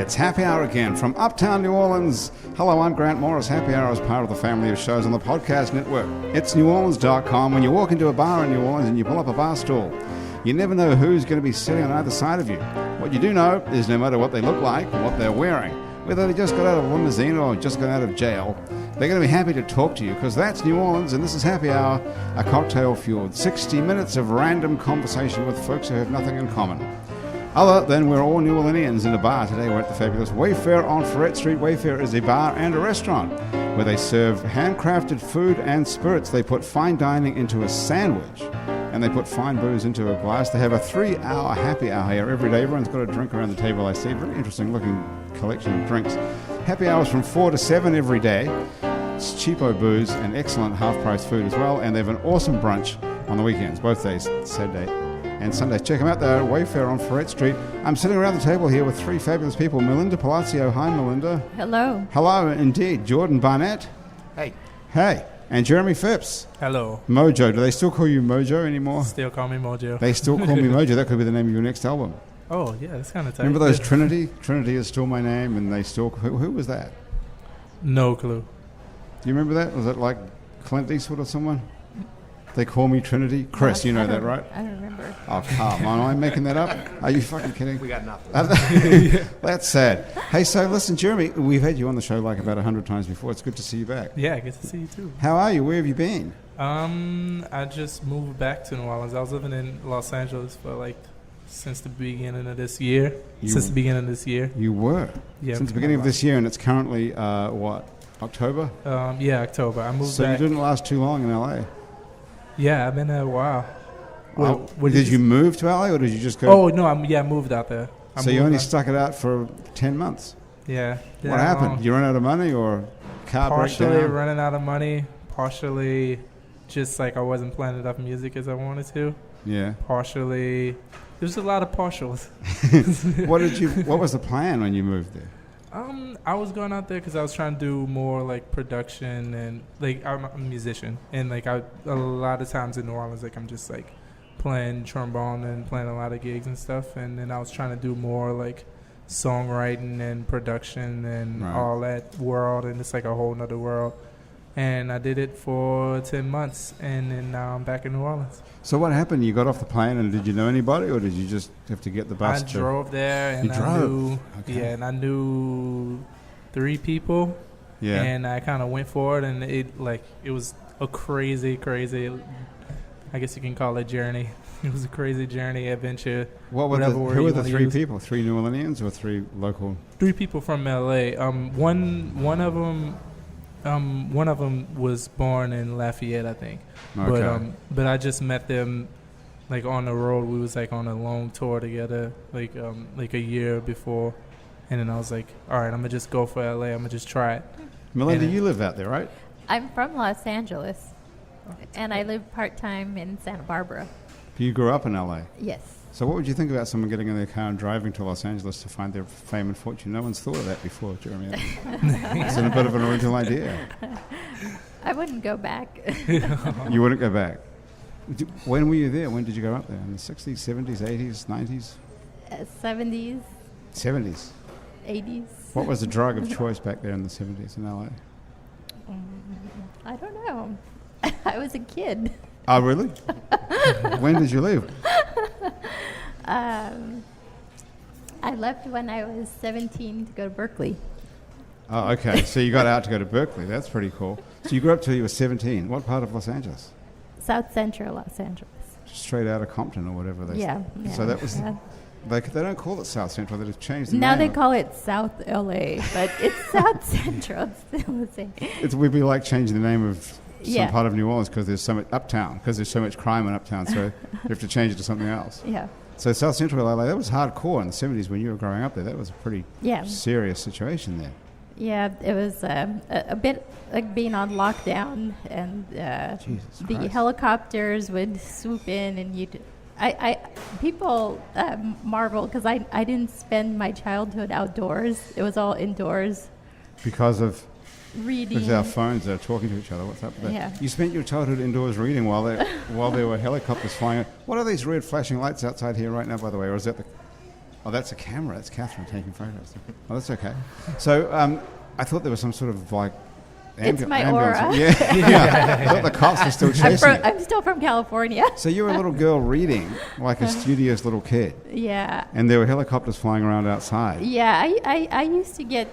It's Happy Hour again from Uptown New Orleans. Hello, I'm Grant Morris. Happy Hour is part of the family of shows on the podcast network. It's neworleans.com. When you walk into a bar in New Orleans and you pull up a bar stool, you never know who's going to be sitting on either side of you. What you do know is no matter what they look like or what they're wearing, whether they just got out of a limousine or just got out of jail, they're going to be happy to talk to you because that's New Orleans and this is Happy Hour, a cocktail-fueled 60 minutes of random conversation with folks who have nothing in common. Other than we're all New Orleanians in a bar. Today we're at the fabulous Wayfare on Ferret Street. Wayfare is a bar and a restaurant where they serve handcrafted food and spirits. They put fine dining into a sandwich and they put fine booze into a glass. They have a 3-hour happy hour here every day. Everyone's got a drink around the table, I see. Very interesting looking collection of drinks. Happy hours from 4 to 7 every day. It's cheapo booze and excellent half-price food as well. And they have an awesome brunch on the weekends, both days, Saturday and Sunday. Check them out there at Wayfare on Ferret Street. I'm sitting around the table here with 3 fabulous people. Melinda Palacio. Hi, Melinda. Hello. Hello, indeed. Jordan Barnett. Hey. Hey. And Jeremy Phipps. Hello. Mojo. Do they still call you Mojo anymore? Still call me Mojo. They still call me Mojo. That could be the name of your next album. Oh, yeah, that's kind of tight. Remember those Trinity? Trinity is still my name, and they still... Who was that? No clue. Do you remember that? Was it like Clint Eastwood or someone? They call me Trinity. Chris, you know that, right? I don't remember. Oh, come on. Am I making that up? Are you fucking kidding? We got nothing. That's sad. Hey, so listen, Jeremy, we've had you on the show like about 100 times before. It's good to see you back. Yeah, good to see you too. How are you? Where have you been? I just moved back to New Orleans. I was living in Los Angeles for since the beginning of this year. You were? Yeah. Since the beginning of this year, and it's currently, what, October? Yeah, October. I moved back. So you didn't last too long in L.A.? Yeah, I've been there a while. Did you move to LA or did you just go? Oh, no, I moved out there. So you only stuck it out for 10 months? Yeah. What happened? You run out of money or car partially breakdown? Running out of money, partially just I wasn't playing enough music as I wanted to. Yeah. Partially, there's a lot of partials. What was the plan when you moved there? I was going out there because I was trying to do more production and I'm a musician and a lot of times in New Orleans I'm just playing trombone and playing a lot of gigs and stuff, and then I was trying to do more songwriting and production and all that world, and it's a whole nother world. And I did it for 10 months, and then now I'm back in New Orleans. So what happened? You got off the plane, and did you know anybody, or did you just have to get the bus? I drove there, and I knew 3 people. Yeah. And I kind of went for it, and it was a crazy, I guess you can call it journey. It was a crazy journey, adventure. Who were the 3 people? 3 New Orleanians or 3 local? 3 people from LA. One of them was born in Lafayette, I think. Okay. But I just met them on the road. We was on a long tour together, a year before, and then I was all right, I'm gonna just go for LA. I'm gonna just try it. Melinda, you live out there, right? I'm from Los Angeles, and I live part-time in Santa Barbara. You grew up in LA? Yes. So what would you think about someone getting in their car and driving to Los Angeles to find their fame and fortune? No one's thought of that before, Jeremy. It's a bit of an original idea. I wouldn't go back. You wouldn't go back? When were you there? When did you go up there? In the 60s, 70s, 80s, 90s? 70s. 70s? 80s. What was the drug of choice back there in the 70s in LA? I don't know. I was a kid. Oh, really? When did you leave? I left when I was 17 to go to Berkeley. Oh, okay. So you got out to go to Berkeley. That's pretty cool. So you grew up till you were 17. What part of Los Angeles? South Central Los Angeles. Straight out of Compton or whatever they say. Yeah. So that was... They don't call it South Central. They just changed the name. Now they call it South LA, but it's South Central. It's still the same. It would be like changing the name of some part of New Orleans because there's so much uptown, because there's so much crime in uptown, so you have to change it to something else. Yeah. So South Central LA, that was hardcore in the 70s when you were growing up there. That was a pretty serious situation there. Yeah, it was a bit like being on lockdown, and the helicopters would swoop in, and people marvel because I didn't spend my childhood outdoors. It was all indoors. Because of reading. Because our phones are talking to each other. What's up with that? Yeah. You spent your childhood indoors reading while there were helicopters flying. What are these red flashing lights outside here right now, by the way? Or is that the... Oh, that's a camera. That's Catherine taking photos. Oh, that's okay. So I thought there was some sort of like It's my ambulance. aura. Yeah. I thought the cops were still chasing you. I'm still from California. So you were a little girl reading like a studious little kid. Yeah. And there were helicopters flying around outside. Yeah, I used to get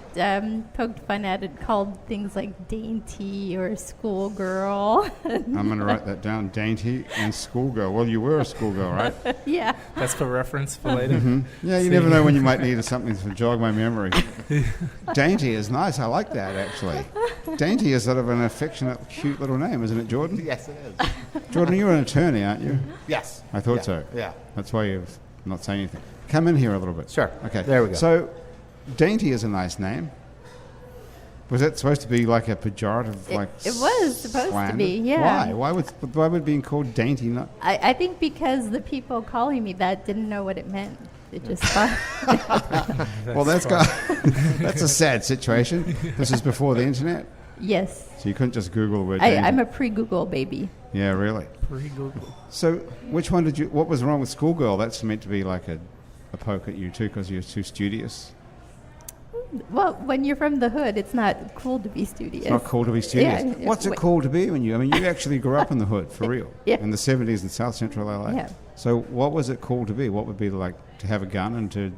poked fun at it, called things like dainty or schoolgirl. I'm going to write that down, dainty and schoolgirl. Well, you were a schoolgirl, right? Yeah. That's for reference for later. Mm-hmm. Yeah, you never know when you might need something to jog my memory. Dainty is nice. I like that, actually. Dainty is sort of an affectionate, cute little name, isn't it, Jordan? Yes, it is. Jordan, you're an attorney, aren't you? Yes. I thought so. Yeah. That's why you're not saying anything. Come in here a little bit. Sure. Okay. There we go. So, dainty is a nice name. Was that supposed to be like a pejorative, like It was supposed slander? to be, yeah. Why? Why would being called dainty not? I think because the people calling me that didn't know what it meant. They just thought. Well, that's a sad situation. This is before the internet, Yes. so you couldn't just Google the word dainty. I'm a pre-Google baby. Yeah, really. Pre-Google. So, which one did you? What was wrong with schoolgirl? That's meant to be like a poke at you too, because you're too studious. Well, when you're from the hood, it's not cool to be studious. It's not cool to be studious. Yeah, What's it cool to be when you? I mean, you actually grew up in the hood for real. Yeah. In the 70s in South Central LA. Yeah. So, what was it cool to be? What would be like to have a gun and to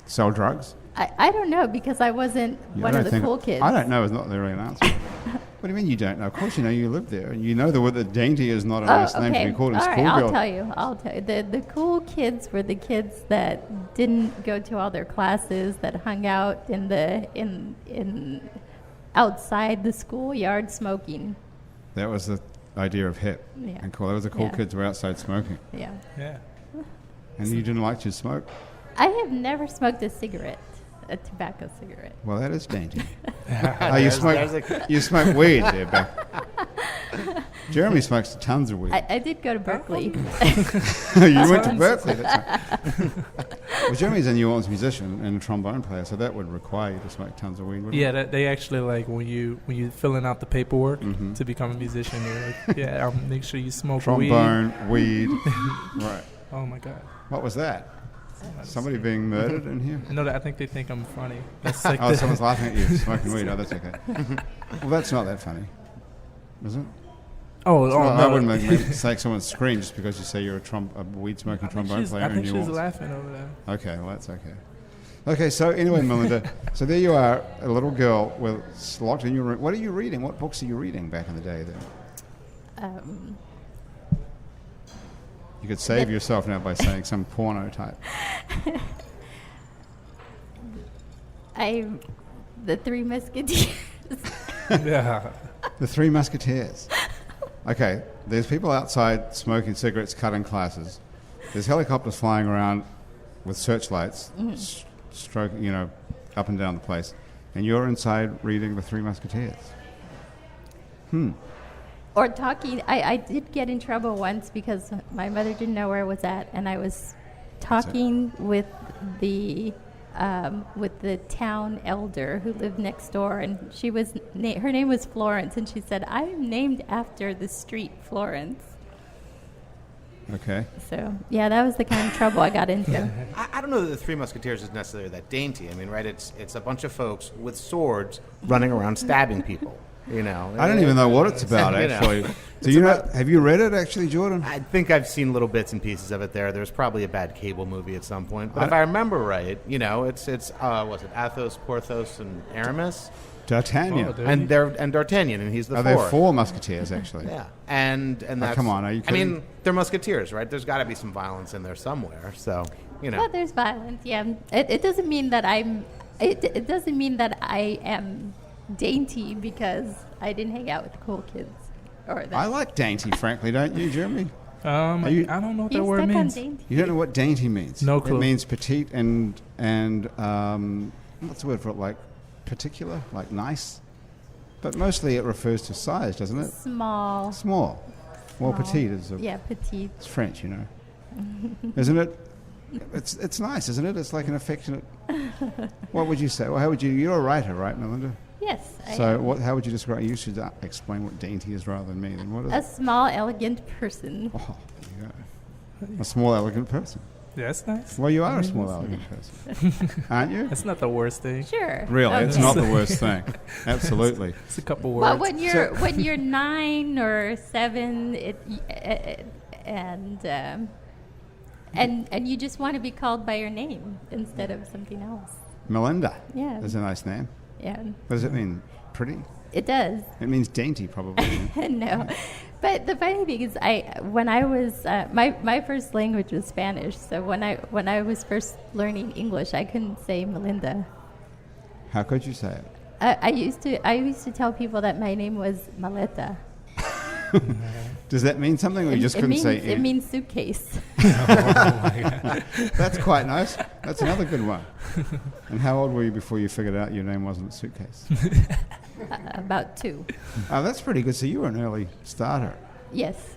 sell drugs? I don't know, because I wasn't one of the cool kids. I don't know is not really an answer. What do you mean you don't know? Of course you know, you lived there. And you know the word that dainty is not a nice name to be called in All right, schoolgirl. I'll tell you. The cool kids were the kids that didn't go to all their classes, that hung out in outside the schoolyard smoking. That was the idea of hip. Yeah. And cool. That was the cool Yeah. kids were outside smoking. Yeah. Yeah. And you didn't like to smoke? I have never smoked a cigarette, a tobacco cigarette. Well, that is dainty. There's You smoke weed there, Beck. Jeremy smokes tons of weed. I did go to Berkeley. You went to Berkeley. That's right. Well, Jeremy's a New Orleans musician and a trombone player, so that would require you to smoke tons of weed, wouldn't Yeah, they actually like when you filling out the paperwork Mhm. to become a musician. They're like, yeah, I'll make sure you smoke Trombone, weed. Right. Oh my god. What was that? Somebody being murdered in here? No, I think they think I'm funny. That's like Oh, someone's laughing at you smoking weed. Oh, that's okay. Well, that's not that funny, is it? I wouldn't make say someone scream just because you say you're a weed-smoking trombone player I in think New she's Orleans. laughing over there. Okay, well, that's okay. Okay, so anyway, Melinda, so there you are, a little girl locked in your room. What are you reading? What books are you reading back in the day then? You could save yourself now by saying some porno type. The Three Musketeers. Yeah. The Three Musketeers. Okay, there's people outside smoking cigarettes, cutting classes. There's helicopters flying around with searchlights, stroking, up and down the place. And you're inside reading The Three Musketeers. Or talking. I did get in trouble once because my mother didn't know where I was at, and I was talking with the town elder who lived next door, and she was her name was Florence, and she said, "I am named after the street Florence." Okay. So yeah, that was the kind of trouble I got into. I don't know that the Three Musketeers is necessarily that dainty. I mean, right? It's a bunch of folks with swords running around stabbing people. I don't even know what it's about, actually. Do have you read it, actually, Jordan? I think I've seen little bits and pieces of it there. There's probably a bad cable movie at some point. But if I remember right, it's was it Athos, Porthos, and Aramis? D'Artagnan. And D'Artagnan, and he's the fourth. They're four musketeers, actually. Yeah. And that's... come on, are you kidding? I mean, they're musketeers, right? There's got to be some violence in there somewhere, so, Well, there's violence, yeah. It doesn't mean that it doesn't mean that I am dainty because I didn't hang out with the cool kids. I like dainty, frankly, don't you, Jeremy? I don't know what that word means. You don't know what dainty means? No clue. It means petite and what's the word for it? Like particular, like nice. But mostly it refers to size, doesn't it? Small. Well, petite is petite. It's French, isn't it? It's nice, isn't it? It's like an affectionate. What would you say? Well, how would you? You're a writer, right, Melinda? Yes. How would you describe? You should explain what dainty is rather than me. Then what is a small, elegant person. Oh, there you go. A small, elegant person. Yeah, that's nice. Well, you are a small, elegant person, aren't you? That's not the worst thing. Sure. Really, it's not the worst thing. Absolutely. It's a couple words. Well, when you're 9 or 7, and you just want to be called by your name instead of something else. Melinda. Yeah. That's a nice name. Yeah. What does it mean? Pretty? It does. It means dainty, probably. No, but the funny thing is, when I was my first language was Spanish. So when I was first learning English, I couldn't say Melinda. How could you say it? I used to tell people that my name was Maleta. Does that mean something, or you just couldn't say it? It means suitcase. Oh my God. That's quite nice. That's another good one. And how old were you before you figured out your name wasn't Suitcase? About 2. Oh, that's pretty good. So you were an early starter. Yes.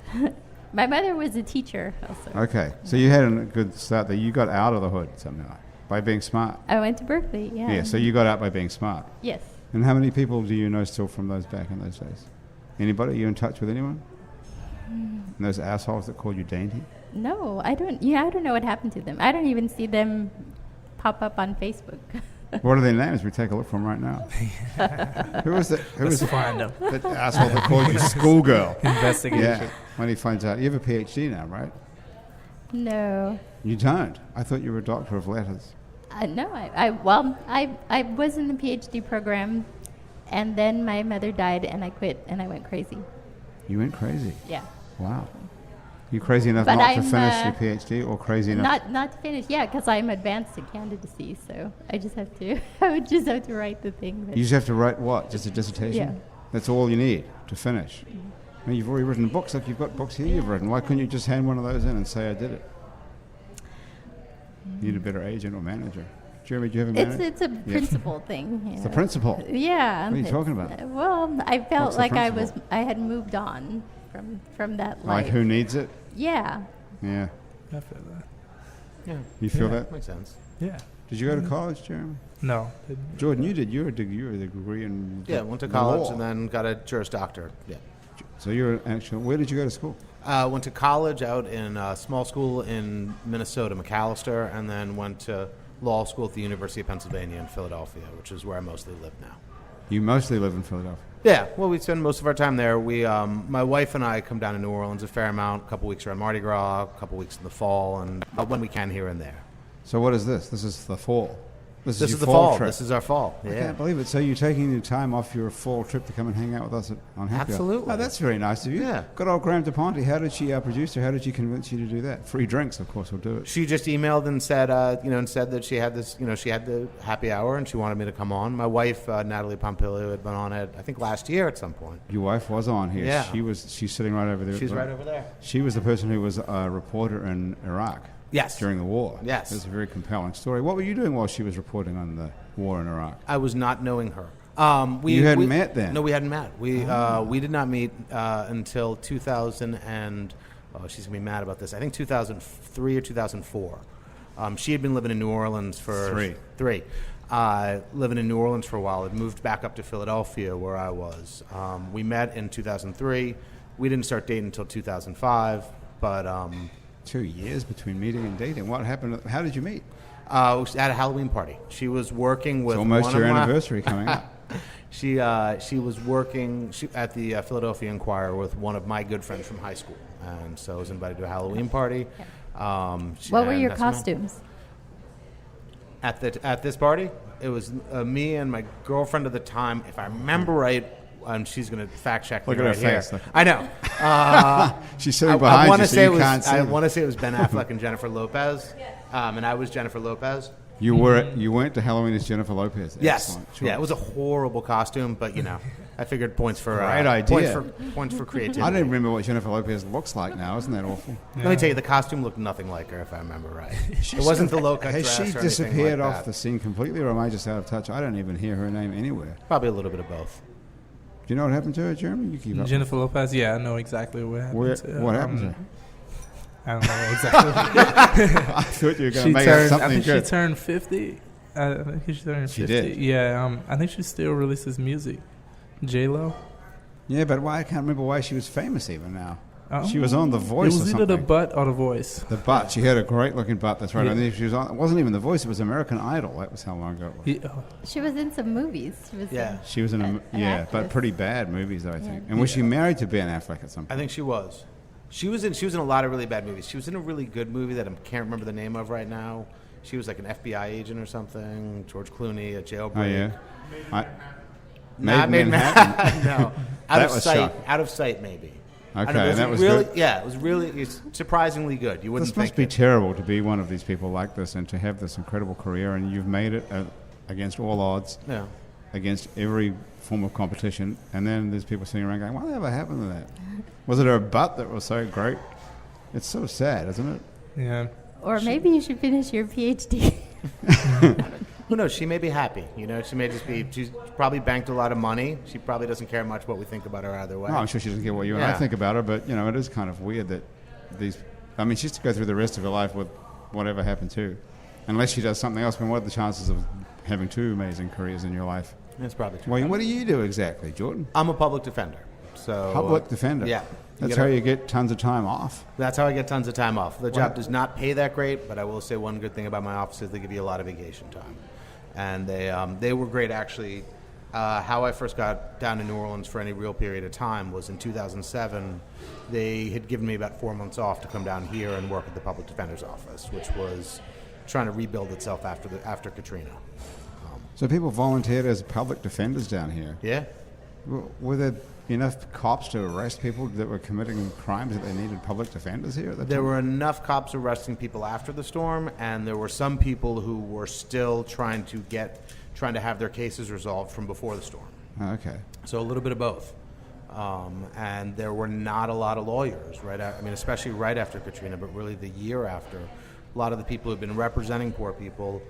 My mother was a teacher also. Okay. So you had a good start there. You got out of the hood somehow by being smart. I went to Berkeley, yeah. Yeah, so you got out by being smart. Yes. And how many people do you know still from those back in those days? Anybody? Are you in touch with anyone? And those assholes that called you dainty? No, I don't. Yeah, I don't know what happened to them. I don't even see them pop up on Facebook. What are their names? We take a look from right now. Who was that? Let's find them. That asshole that called you schoolgirl? Investigation. Yeah. When he finds out, you have a PhD now, right? No. You don't. I thought you were a doctor of letters. No, I was in the PhD program, and then my mother died, and I quit, and I went crazy. You went crazy. Yeah. Wow. You crazy enough But not to I'm, finish your PhD, or crazy enough? Not to finish, yeah, because I'm advanced in candidacy, so I just have to. I would just have to write the thing. You just have to write what? Just a dissertation? Yeah. That's all you need to finish. I mean, you've already written books. Look, you've got books here you've written. Why couldn't you just hand one of those in and say I did it? You need a better agent or manager. Jeremy, do you have a manager? It's a principal thing. It's the principal. Yeah. What are you talking about? Well, I felt What's the like principle? I had moved on from that life. Like who needs it? Yeah. Yeah. I feel that. Yeah. You feel Yeah. that? Makes sense. Yeah. Did you go to college, Jeremy? No. Jordan, you did. You were a degree in Yeah, went to the college law. and then got a Juris Doctor. Yeah. So you're actually. Where did you go to school? Went to college out in a small school in Minnesota, McAllister, and then went to law school at the University of Pennsylvania in Philadelphia, which is where I mostly live now. You mostly live in Philadelphia. Yeah, well, we spend most of our time there. We, my wife and I come down to New Orleans a fair amount, a couple weeks around Mardi Gras, a couple weeks in the fall, and when we can here and there. So what is this? This is the fall. This This your is the fall. trip. This is our fall. I Yeah. can't believe it. So you're taking your time off your fall trip to come and hang out with us on Happy Hour. Absolutely. Oh, that's very nice of you. Yeah. Good old Graham DePonte. How did she produce her? How did she convince you to do that? Free drinks, of course, will do it. She just emailed and said, and said that she had this, she had the happy hour and she wanted me to come on. My wife, Natalie Pompilio, had been on it, I think, last year at some point. Your wife was on here. Yeah. She's sitting right over there. She's right over there. She was the person who was a reporter in Iraq. Yes. During the war. Yes. It's a very compelling story. What were you doing while she was reporting on the war in Iraq? I was not knowing her. You hadn't met then? No, we hadn't met. We did not meet until 2000 and she's gonna be mad about this. I think 2003 or 2004. She had been living in New Orleans for three. Living in New Orleans for a while. Had moved back up to Philadelphia where I was. We met in 2003. We didn't start dating until 2005, but 2 years between meeting and dating. What happened? How did you meet? at a Halloween party. She was working with it's almost one your of my, anniversary coming up. She was working at the Philadelphia Inquirer with one of my good friends from high school, and so I was invited to a Halloween party. What were your costumes? At this party, it was me and my girlfriend at the time, if I remember right. And she's going to fact check me right here. Face. I know. She's sitting behind you, so you can't see. I want to say it was Ben Affleck and Jennifer Lopez, and I was Jennifer Lopez. You went to Halloween as Jennifer Lopez. Yes. Excellent. Sure. Yeah, it was a horrible costume, but I figured points for great idea. Points for creativity. I don't remember what Jennifer Lopez looks like now. Isn't that awful? Let me tell you, the costume looked nothing like her, if I remember right. It wasn't the low cut dress. Has she or anything disappeared like off that. the scene completely, or am I just out of touch? I don't even hear her name anywhere. Probably a little bit of both. Do you know what happened to her, Jeremy? You keep up. Jennifer Lopez, yeah, I know exactly what happened to her. What happened to her? I don't know exactly. I thought you were going to make up something I think good. she turned 50. I think she turned 50. She did? Yeah, I think she still releases music. J-Lo? Yeah, but I can't remember why she was famous even now. She was on The Voice. It was or either something. the butt or the voice. The butt. She had a great looking butt. That's right. Yeah. And then she was on. It wasn't even The Voice. It was American Idol. That was how long ago it was. She was in some movies. She was in but actress. pretty bad movies, though, I think. Yeah. And was she married to Ben Affleck at some point? I think she was. She was in a lot of really bad movies. She was in a really good movie that I can't remember the name of right now. She was like an FBI agent or something. George Clooney, a jailbreak. Oh yeah. Not Made in Manhattan. No, That was shocking. Out of sight, maybe. Okay, I don't know, and that was really, good. yeah, it was really it's surprisingly good. You wouldn't This think must be it. terrible to be one of these people like this and to have this incredible career, and you've made it against all odds, Yeah. against every form of competition, and then there's people sitting around going, "Whatever happened to that? Was it her butt that was so great?" It's so sad, isn't it? Yeah. Or maybe you should finish your PhD. Who knows? She may be happy. She may just be. She's probably banked a lot of money. She probably doesn't care much what we think about her either way. No, I'm sure she doesn't care what you and I Yeah. think about her, but it is kind of weird that these. I mean, she's to go through the rest of her life with whatever happened to, unless she does something else. I mean, what are the chances of having two amazing careers in your life? That's probably true. Well, what do you do exactly, Jordan? I'm a public defender. So Public defender. Yeah. That's how you get tons of time off. That's how I get tons of time off. The job Wow. does not pay that great, but I will say one good thing about my office is they give you a lot of vacation time, and they were great actually. How I first got down to New Orleans for any real period of time was in 2007. They had given me about 4 months off to come down here and work at the public defender's office, which was trying to rebuild itself after Katrina. So people volunteered as public defenders down here. Yeah. Were there enough cops to arrest people that were committing crimes that they needed public defenders here at the There time? were enough cops arresting people after the storm, and there were some people who were still trying to have their cases resolved from before the storm. Oh, okay. So a little bit of both. And there were not a lot of lawyers, right? Especially right after Katrina, but really the year after. A lot of the people who've been representing poor people,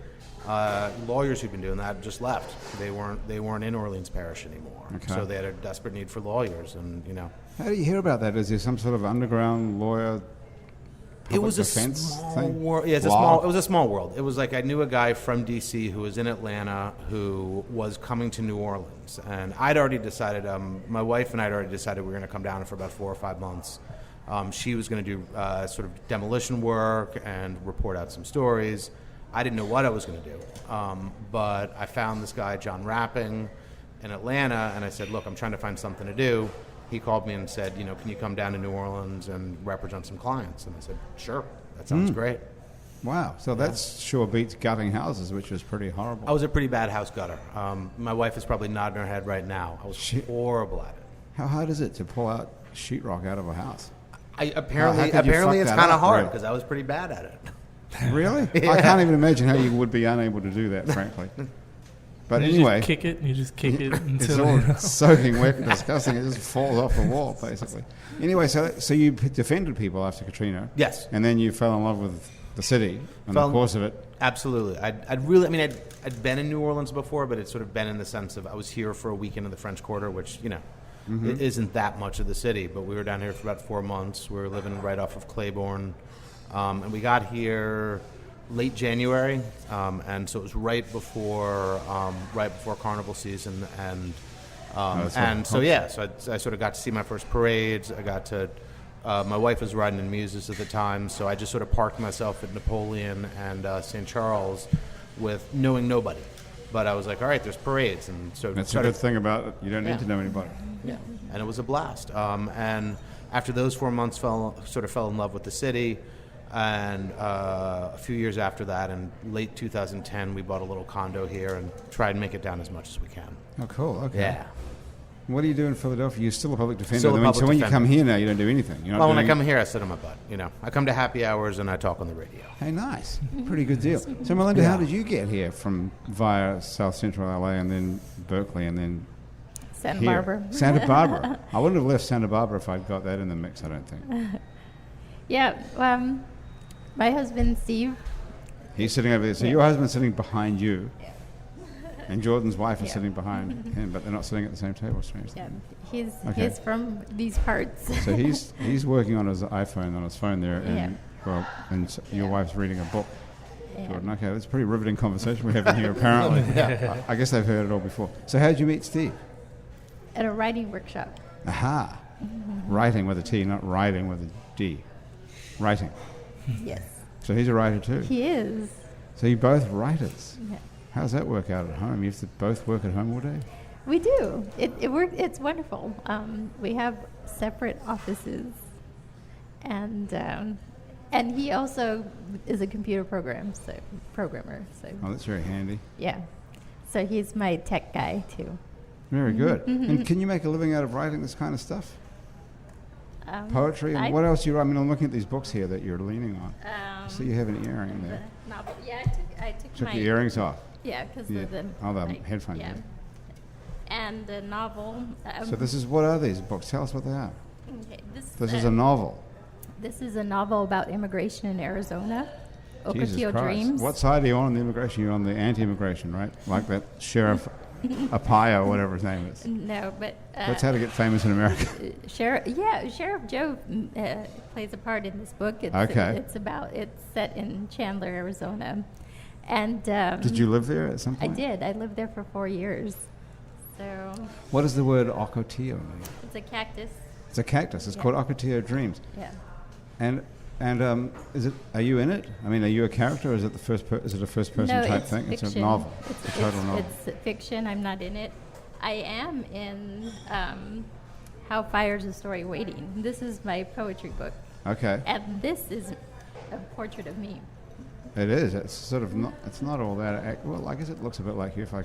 lawyers who've been doing that, just left. They weren't in Orleans Parish anymore. Okay. So they had a desperate need for lawyers, and How do you hear about that? Is there some sort of underground lawyer it public was a defense small thing? world. Yeah, it Law? was a small world. It was like I knew a guy from D.C. who was in Atlanta who was coming to New Orleans, and I'd already decided. My wife and I had already decided we were going to come down for about 4 or 5 months. She was going to do sort of demolition work and report out some stories. I didn't know what I was going to do, but I found this guy, John Rapping, in Atlanta, and I said, "Look, I'm trying to find something to do." He called me and said, "Can you come down to New Orleans and represent some clients?" And I said, "Sure, that sounds great." Wow. So that's sure beats gutting houses, which was pretty horrible. I was a pretty bad house gutter. My wife is probably nodding her head right now. I was horrible at it. How hard is it to pull out sheetrock out of a house? Apparently How could you fuck it's that kind of up, hard really? because I was pretty bad at it. Really? I can't even imagine how you would be unable to do that, frankly. But You anyway, just kick it. You just kick it it's until all soaking wet and disgusting. It just falls off the wall, basically. Anyway, so you defended people after Katrina. Yes. And then you fell in love with the city in the course of it. Absolutely. I'd been in New Orleans before, but it's sort of been in the sense of I was here for a weekend in the French Quarter, which, it isn't that much of the city. But we were down here for about 4 months. We were living right off of Claiborne. And we got here late January, and so it was right before Carnival season, and so I sort of got to see my first parades. I got to. My wife was riding in Muses at the time, so I just sort of parked myself at Napoleon and St. Charles, with knowing nobody. But I was like, all right, there's parades, and so That's a good thing about it. You don't need Yeah. to know anybody. Yeah, and it was a blast. And after those 4 months, fell in love with the city. And a few years after that, in late 2010, we bought a little condo here and tried and make it down as much as we can. Oh, cool. Okay. Yeah. What do you do in Philadelphia? You're still a public defender. Still a public so when you defender. come here now, you don't do anything. You're not Well, when I doing- come here, I sit on my butt. I come to happy hours and I talk on the radio. Hey, nice. Pretty good deal. So, Melinda, how did you get here from via South Central LA and then Berkeley and then Santa here? Barbara. Santa Barbara. I wouldn't have left Santa Barbara if I'd got that in the mix, I don't think. Yeah. My husband, Steve. He's sitting over there. So Yeah. your husband's sitting behind you, and Jordan's wife is Yeah. sitting behind him, but they're not sitting at the same table, strangely. Yeah. Okay. He's from these parts. So he's working on his iPhone, on his phone there, and, your Yeah. wife's reading a book. Yeah. Jordan, okay, that's a pretty riveting conversation we're having here, apparently. I guess they've heard it all before. So how did you meet Steve? At a writing workshop. Aha. Writing with a T, not writing with a D. Writing. Yes. So he's a writer too. He is. So you're both writers. Yeah. How does that work out at home? You have to both work at home all day? We do. It's wonderful. We have separate offices, and he also is a computer programmer. So Oh, that's very handy. yeah. So he's my tech guy too. Very good. And can you make a living out of writing this kind of stuff? Poetry? And what else do you write? I mean, I'm looking at these books here that you're leaning on. So you have an earring there. Novel. Yeah, I took Took my the earrings off. Yeah, because Yeah. of the Headphones. Yeah. And the novel. So what are these books? Tell us what they are. Okay, This is a novel. This is a novel about immigration in Arizona. Jesus Ocotillo Christ. Dreams. What side are you on the immigration? You're on the anti-immigration, right? Like that Sheriff Apaya or whatever his name is. No, but That's how to get famous in America. Sheriff Joe plays a part in this book. It's set in Chandler, Arizona, and Did you live there at some I point? did. I lived there for 4 years. So What does the word Ocotillo mean? it's a cactus. It's a cactus. It's Yeah. called Ocotillo Dreams. Yeah. And is it? Are you in it? I mean, are you a character, or is it is it a first person No, type it's thing? fiction. It's a novel. It's a total novel. It's fiction. I'm not in it. I am in How Fire's a Story Waiting. This is my poetry book, Okay. and this is a portrait of me. It is. It's sort of not. It's not all that. Well, I guess it looks a bit like you if I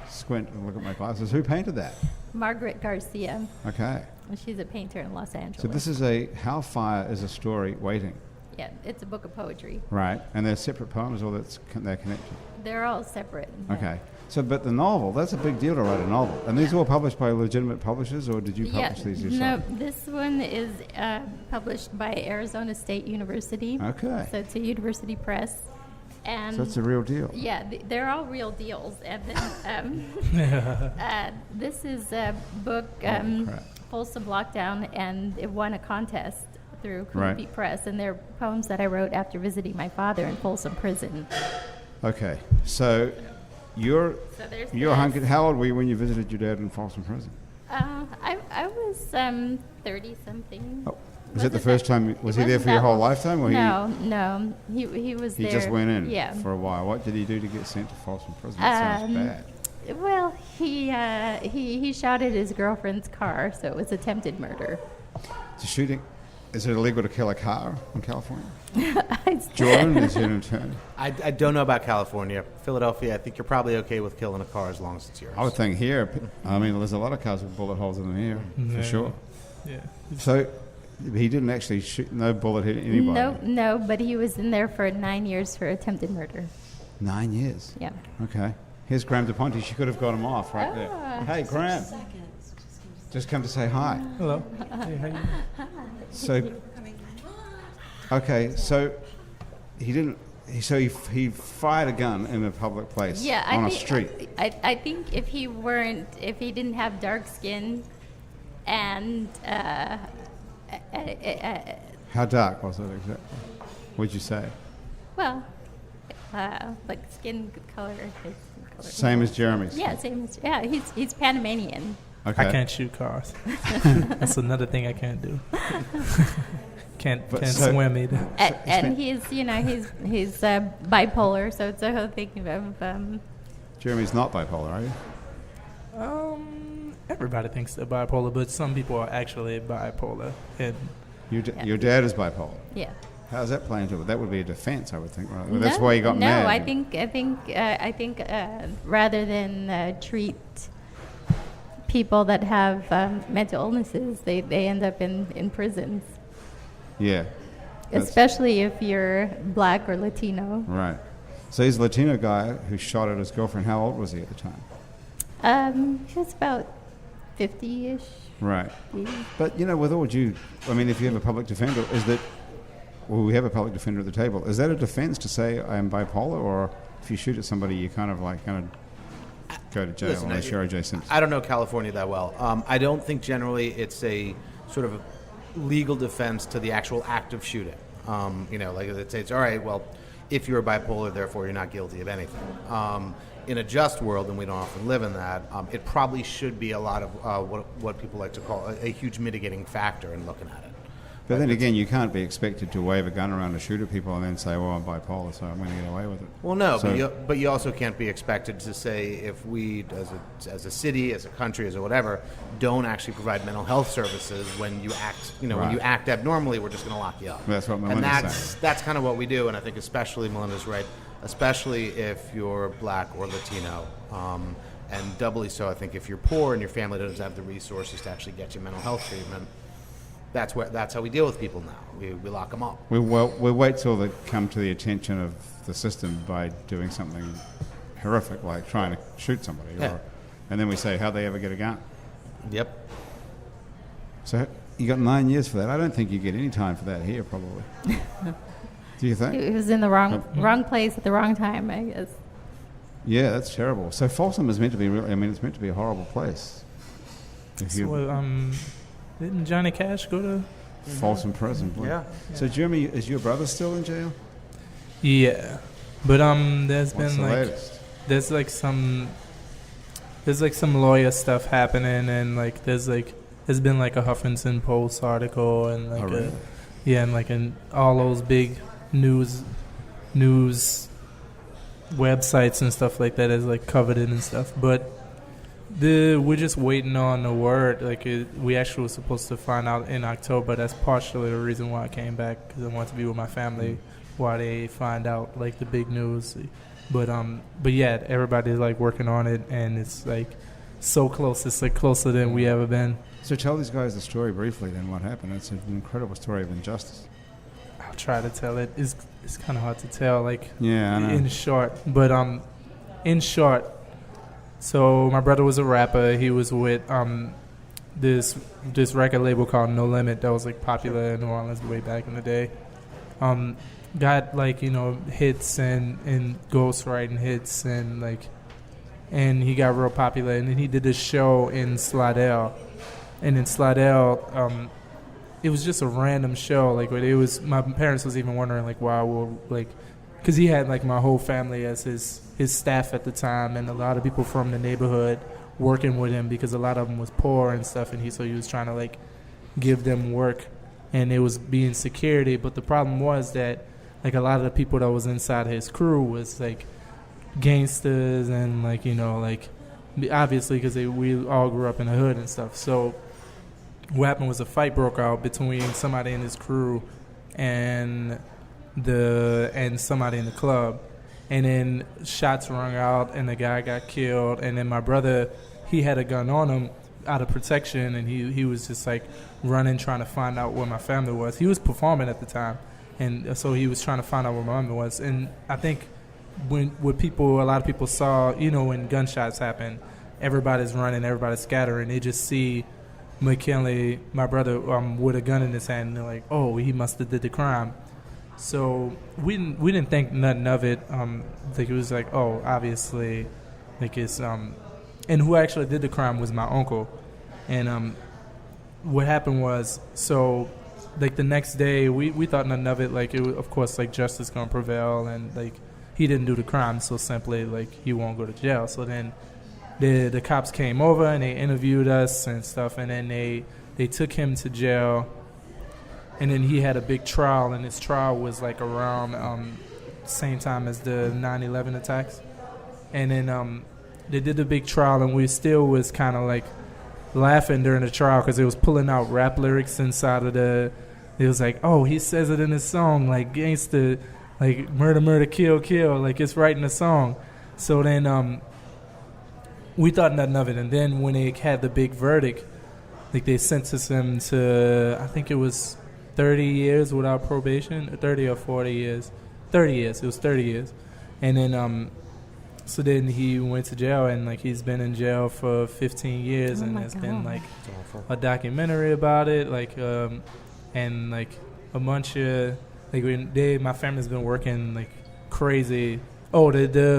squint and look at my glasses. Who painted that? Margaret Garcia. Okay. She's a painter in Los Angeles. So this is How Fire is a Story Waiting. Yeah, it's a book of poetry. Right. And they're separate poems, or they're connected. They're all separate. Okay. So, but the novel, that's a big deal to write a novel. And these are all published by legitimate publishers, or did you publish these yourself? No, this one is published by Arizona State University. Okay. So it's a university press. And So that's a real deal. yeah, they're all real deals. And then this is a book, crap. Folsom Lockdown, and it won a contest through Right. Kulipi Press. And they're poems that I wrote after visiting my father in Folsom Prison. Okay. So you're So there's hunkered. How old were you when you visited your dad in Folsom Prison? I was 30-something. Oh, was it the first time? Was he there for your whole lifetime, or No, he was he there. just went in Yeah. for a while? What did he do to get sent to Folsom Prison? That sounds bad. Well, he shot at his girlfriend's car, so it was attempted murder. So shooting, is it illegal to kill a car in California? Jordan, is it an attorney? I don't know about California. Philadelphia, I think you're probably okay with killing a car as long as it's yours. I would think here. I mean, there's a lot of cars with bullet holes in them here, for sure. Yeah. So he didn't actually shoot. No bullet hit anybody. No, but he was in there for 9 years for attempted murder. 9 years. Yeah. Okay. Here's Graham DePonte. She could have got him off right there. Hey, Graham. Just come to say hi. Hello. Hey, how you doing? So, okay, so he didn't. He fired a gun in a public place on a street. I think if he didn't have dark skin, and How dark was it exactly? What'd you say? well, like skin color. His color. Same as Jeremy's. Yeah, same as He's Panamanian. Okay. I can't shoot cars. That's another thing I can't do. Can't swim either. And he's bipolar, so it's a whole thing of. Jeremy's not bipolar, are you? Everybody thinks they're bipolar, but some people are actually bipolar. And Your dad is bipolar. Yeah. How does that play into it? That would be a defense, I would think. Right? Well, that's why he got mad. No, I think rather than treat people that have mental illnesses, they end up in prisons. Yeah. Especially if you're black or Latino. Right. So he's a Latino guy who shot at his girlfriend. How old was he at the time? He was about 50-ish. Right. But, with all due, I mean, if you have a public defender, we have a public defender at the table. Is that a defense to say I am bipolar, or if you shoot at somebody, you kind of go to jail? Listen, unless you're O.J. Simpson? I don't know California that well. I don't think generally it's a sort of legal defense to the actual act of shooting. Like it's all right. Well, if you're bipolar, therefore you're not guilty of anything. in a just world, and we don't often live in that, it probably should be a lot of what people like to call a huge mitigating factor in looking at it. But then again, you can't be expected to wave a gun around to shoot at people and then say, well, I'm bipolar, so I'm going to get away with it. Well, no, So- but you also can't be expected to say, if we, as a city, as a country, as a whatever, don't actually provide mental health services when you act, when Right. you act abnormally, we're just going to lock you up. That's what And Melinda's saying. that's kind of what we do, and I think especially, Melinda's right, especially if you're black or Latino, and doubly so, I think, if you're poor and your family doesn't have the resources to actually get you mental health treatment. That's how we deal with people now. We lock them up. We wait till they come to the attention of the system by doing something horrific, like trying to shoot somebody. Yeah. And then we say, how'd they ever get a gun? Yep. So you got 9 years for that. I don't think you get any time for that here, probably. Do you think? It was in the wrong place at the wrong time, I guess. Yeah, that's terrible. So Folsom is meant to be it's meant to be a horrible place. If you Didn't Johnny Cash go to? Folsom prison. Yeah. So Jeremy, is your brother still in jail? Yeah, but there's What's been the like latest? there's some lawyer stuff happening, and like there's been like a Huffington Post article, and like Oh, really? and like in all those big news websites and stuff like that is like covered it and stuff, but we're just waiting on the word. Like we actually were supposed to find out in October. That's partially the reason why I came back, because I want to be with my family while they find out like the big news. But yeah, everybody's like working on it, and it's like so close. It's like closer than we ever been. So tell these guys the story briefly. Then what happened? It's an incredible story of injustice. I'll try to tell it. It's kind of hard to tell. Like Yeah, I know. in short, but in short. So my brother was a rapper. He was with this record label called No Limit that was like popular in New Orleans way back in the day. Got like hits and ghostwriting hits and he got real popular. And then he did this show in Slidell, and in Slidell, it was just a random show. Like it was, my parents was even wondering like why because he had like my whole family as his staff at the time, and a lot of people from the neighborhood working with him, because a lot of them was poor and stuff, and so he was trying to like give them work, and it was being security. But the problem was that like a lot of the people that was inside his crew was like gangsters, and like obviously because we all grew up in the hood and stuff. So what happened was a fight broke out between somebody in his crew and somebody in the club, and then shots rung out and the guy got killed. And then my brother, he had a gun on him out of protection, and he was just like running trying to find out where my family was. He was performing at the time, and so he was trying to find out where my mom was. And I think when a lot of people saw, when gunshots happen, everybody's running, everybody's scattering. They just see McKinley, my brother, with a gun in his hand, and they're like, oh, he must have did the crime. So we didn't think nothing of it. Like it was like, oh, obviously, like it's and who actually did the crime was my uncle. And what happened was, so like the next day we thought nothing of it. Like it was, of course, like justice gonna prevail, and like he didn't do the crime, so simply like he won't go to jail. So then the cops came over and they interviewed us and stuff, and then they took him to jail. And then he had a big trial, and his trial was like around same time as the 9/11 attacks. And then they did the big trial, and we still was kind of like laughing during the trial because it was pulling out rap lyrics inside of it was like, oh, he says it in his song, like gangsta, like murder, murder, kill, kill, like it's right in the song. So then we thought nothing of it. And then when they had the big verdict, like they sentenced him to, I think it was 30 years without probation, 30 or 40 years. 30 years. It was 30 years. And then, so then he went to jail, and like he's been in jail for 15 years, and there's been like a documentary about it, like, and like a bunch of, like my family's been working like crazy. Oh,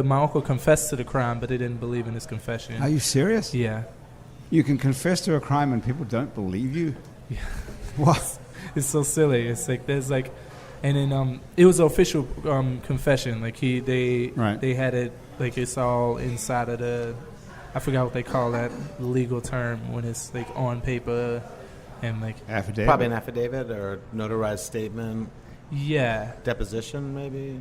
my uncle confessed to the crime, but they didn't believe in his confession. Are you serious? Yeah. You can confess to a crime and people don't believe you? Yeah. What? It's so silly. It's like there's like, and then it was an official confession. Like they had it like it's all inside of the, I forgot what they call that legal term when it's like on paper and like affidavit. Probably an affidavit or notarized statement. Yeah, Deposition, maybe.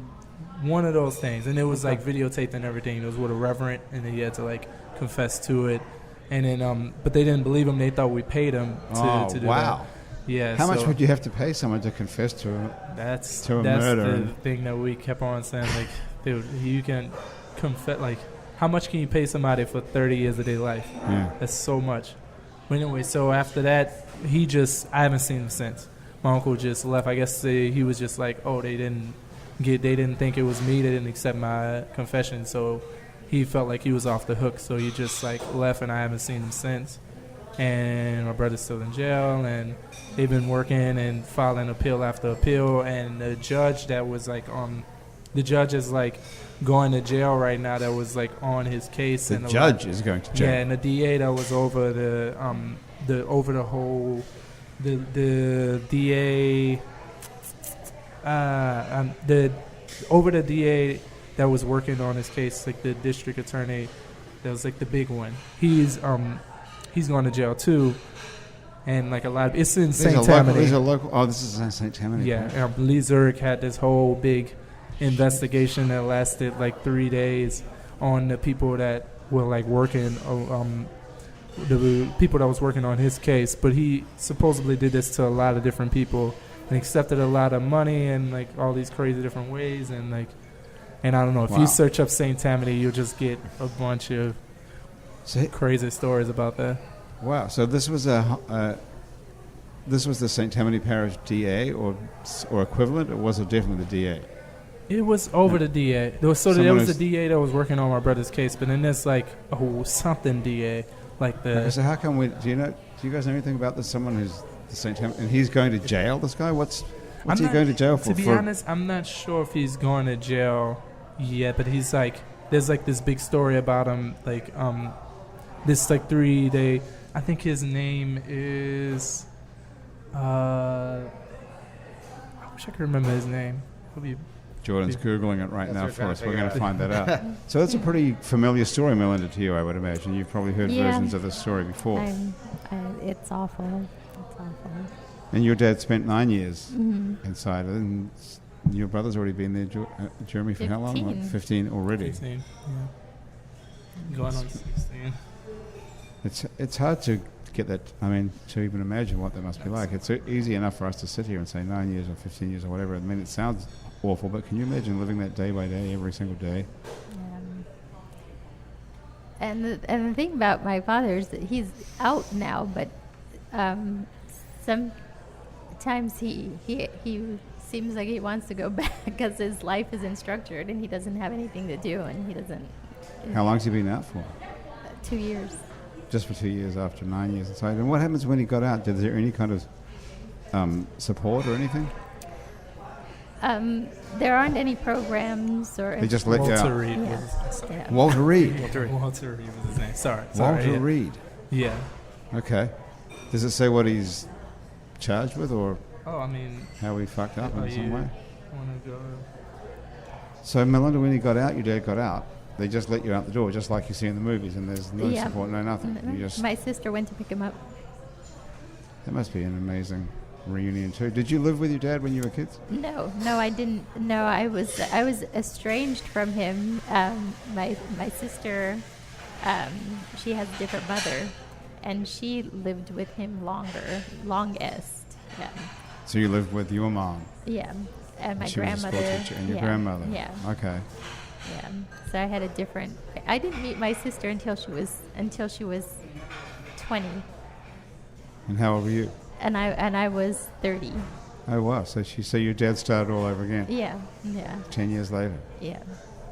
one of those things. And it was like videotaped and everything. It was with a reverend, and then he had to like confess to it. And then, but they didn't believe him. They thought we paid him to do that. Yeah. How much would you have to pay someone to confess to a murder? That's the thing that we kept on saying. Like, dude, you can confess. Like, how much can you pay somebody for 30 years of their life? Yeah. That's so much. But anyway, so after that, I haven't seen him since. My uncle just left. I guess he was just like, oh, they didn't think it was me. They didn't accept my confession. So he felt like he was off the hook. So he just like left, and I haven't seen him since. And my brother's still in jail, and they've been working and filing appeal after appeal. And the judge that was like the judge is like going to jail right now. That was like on his case. The judge is going to jail. Yeah, and the DA that was over the DA over the DA that was working on his case, like the district attorney, that was like the big one. He's going to jail too, and like a lot of it's in St. Tammany. These are local. Oh, this is in St. Tammany. Yeah, Lee Zurich had this whole big investigation that lasted like 3 days on the people that were like working. The people that was working on his case, but he supposedly did this to a lot of different people and accepted a lot of money and like all these crazy different ways, and like, and I don't know, if you search up St. Tammany, you'll just get a bunch of crazy stories about that. Wow! So this was the St. Tammany Parish DA or equivalent, or was it definitely the DA? It was over the DA. There was the DA that was working on my brother's case, but then there's like something DA. Like the. Okay, so how come do you guys know anything about this? Someone who's the St. Tammany, and he's going to jail. This guy, what's he going to jail for? To be honest, I'm not sure if he's going to jail yet. But he's like, there's like this big story about him. Like this like 3-day. I think his name is. I wish I could remember his name. Jordan's Googling it right now for us. We're going to find that out. So that's a pretty familiar story, Melinda, to you, I would imagine. You've probably heard versions of this story before. It's awful. It's awful. And your dad spent 9 years inside, and your brother's already been there, Jeremy, for 15. how long? Like 15 already. 15, yeah. Going on 16. It's hard to get that, I mean, to even imagine what that must be like. It's easy enough for us to sit here and say 9 years or 15 years or whatever. I mean, it sounds awful, but can you imagine living that day by day, every single day? And the thing about my father is that he's out now, but sometimes he seems like he wants to go back because his life isn't structured and he doesn't have anything to do, and he doesn't. How long's he been out for? 2 years. Just for 2 years after 9 years inside. And what happens when he got out? Is there any kind of support or anything? There aren't any programs or. They just let you out. Walter Reed. Walter Reed. Walter Reed was his name. Sorry. Walter Reed. Yeah. Okay. Does it say what he's charged with, or I mean, how he fucked up in some way? Want to go? So, Melinda, when you got out, your dad got out. They just let you out the door, just like you see in the movies, and there's no support, no nothing. My sister went to pick him up. That must be an amazing reunion too. Did you live with your dad when you were kids? No, I didn't. No, I was estranged from him. My sister, she has a different mother, and she lived with him longest. Yeah. So you lived with your mom? Yeah, and my she grandmother. Was a school teacher, and your grandmother. Yeah. Okay. Yeah. So I had a different. I didn't meet my sister until she was 20. And how old were you? And I was 30. Oh wow! So your dad started all over again. Yeah. 10 years later. Yeah.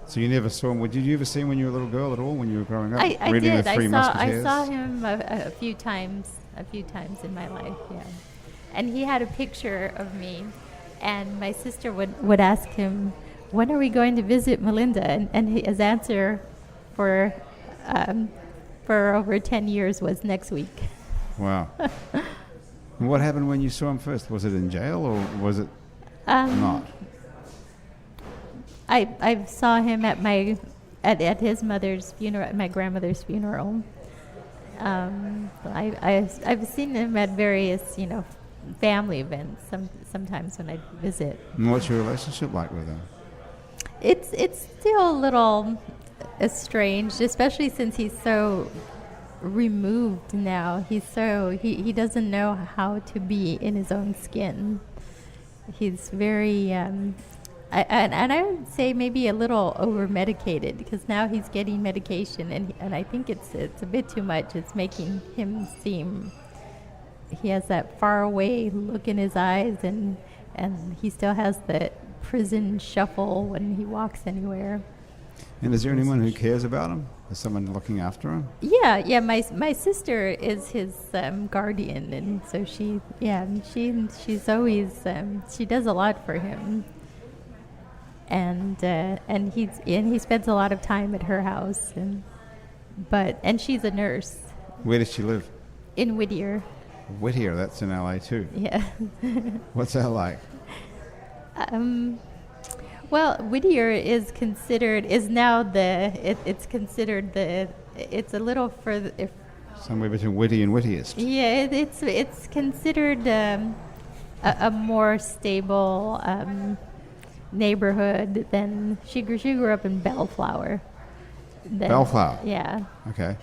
So you never saw him. Did you ever see him when you were a little girl at all? When you were growing up, I reading did. the Three Musketeers? I saw him a few times in my life. Yeah. And he had a picture of me, and my sister would ask him, "When are we going to visit Melinda?" And his answer for over 10 years was next week. Wow. And what happened when you saw him first? Was it in jail or was it not? I saw him at my at his mother's funeral, at my grandmother's funeral. I've seen him at various, family events. Sometimes when I visit. And what's your relationship like with him? It's still a little estranged, especially since he's so removed now. He doesn't know how to be in his own skin. He's very and I would say maybe a little over medicated, because now he's getting medication and I think it's a bit too much. It's making him seem, he has that far away look in his eyes, and he still has the prison shuffle when he walks anywhere. And is there anyone who cares about him? Is someone looking after him? Yeah. My sister is his guardian, and so she's always she does a lot for him, and he spends a lot of time at her house, and she's a nurse. Where does she live? In Whittier. Whittier, that's in LA too. Yeah. What's that like? Well, Whittier is now it's considered it's a little further. Somewhere between Whitty and Whittiest. Yeah, it's considered a more stable neighborhood than she grew up in Bellflower. Bellflower? Yeah. Okay.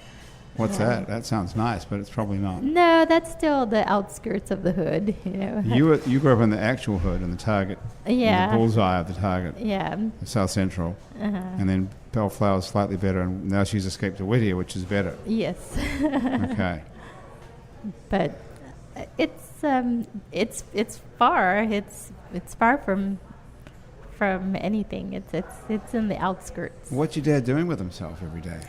What's that? That sounds nice, but it's probably not. No, that's still the outskirts of the hood, You grew up in the actual hood, in the target. Yeah. In the bullseye of the target. Yeah. South Central. Uh-huh. And then Bellflower's slightly better, and now she's escaped to Whittier, which is better. Yes. Okay. But it's far. It's far from anything. It's in the outskirts. What's your dad doing with himself every day?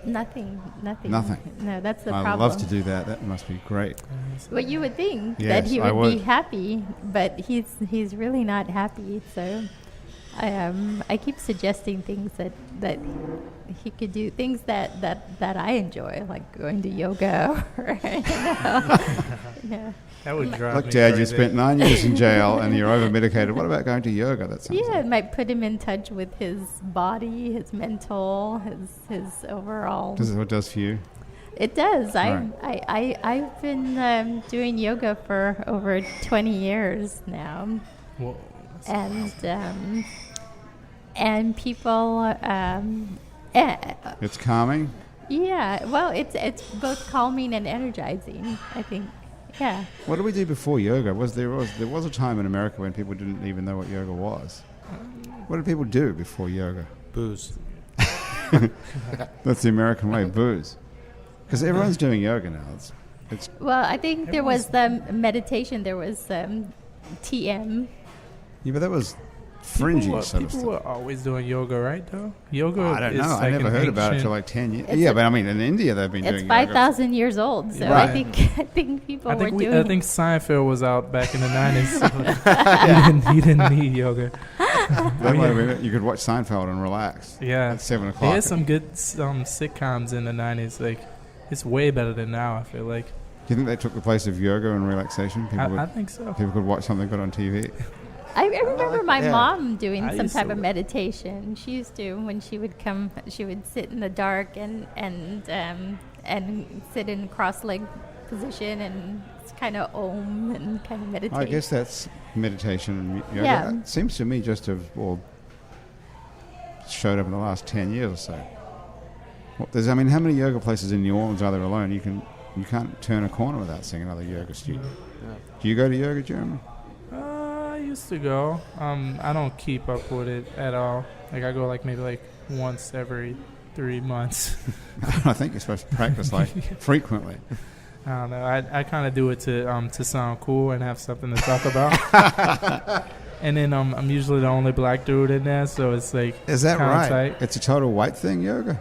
Nothing. Nothing. No, that's the I'd problem. love to do that. That must be great. Well, you would think Yes, that he I would be would. happy, but he's really not happy. So I keep suggesting things that he could do, things that I enjoy, like going to yoga. Or, yeah. That would drive Look, me Dad, crazy. you spent 9 years in jail and you're over-medicated. What about going to yoga? That sounds Yeah, like it might put him in touch with his body, his mental, his overall. This is what it does for you. It does. Right. I've been doing yoga for over 20 years now, Whoa. and people. It's calming. Yeah, well, it's both calming and energizing, I think. Yeah. What did we do before yoga? There was a time in America when people didn't even know what yoga was. What did people do before yoga? Booze. That's the American way, booze. Because everyone's doing yoga now. It's Well, I think there was the meditation. There was TM. yeah, but that was fringy sort of People stuff. were always doing yoga, right? Though yoga. I don't is know. Like I never an heard about it ancient- till like 10 years. It's Yeah, a- but I mean, in India they've been It's doing 5,000 years old, so Right. I think people I were think doing. I think Seinfeld was out back in the 90s. So he didn't need yoga. That might have been it. You could watch Seinfeld and relax. Yeah, At 7 o'clock. There's some good sitcoms in the 90s. Like, it's way better than now, I feel like. Do you think they took the place of yoga and relaxation? I think so. People could watch something good on TV. I remember my yeah. mom doing I some used type to of li- meditation. She used to, when she would come, she would sit in the dark and sit in cross-leg position and kind of om and kind of meditate. I guess that's meditation and yoga. Yeah. It seems to me just to have showed up in the last 10 years or so. How many yoga places in New Orleans are there alone? You can't turn a corner without seeing another yoga studio. Do you go to yoga, Jeremy? I used to go. I don't keep up with it at all. Like, I go maybe once every 3 months. I think you're supposed to practice frequently. I don't know. I kind of do it to sound cool and have something to talk about. And then I'm usually the only black dude in there, so it's like Is that kinda right? tight. It's a total white thing, yoga?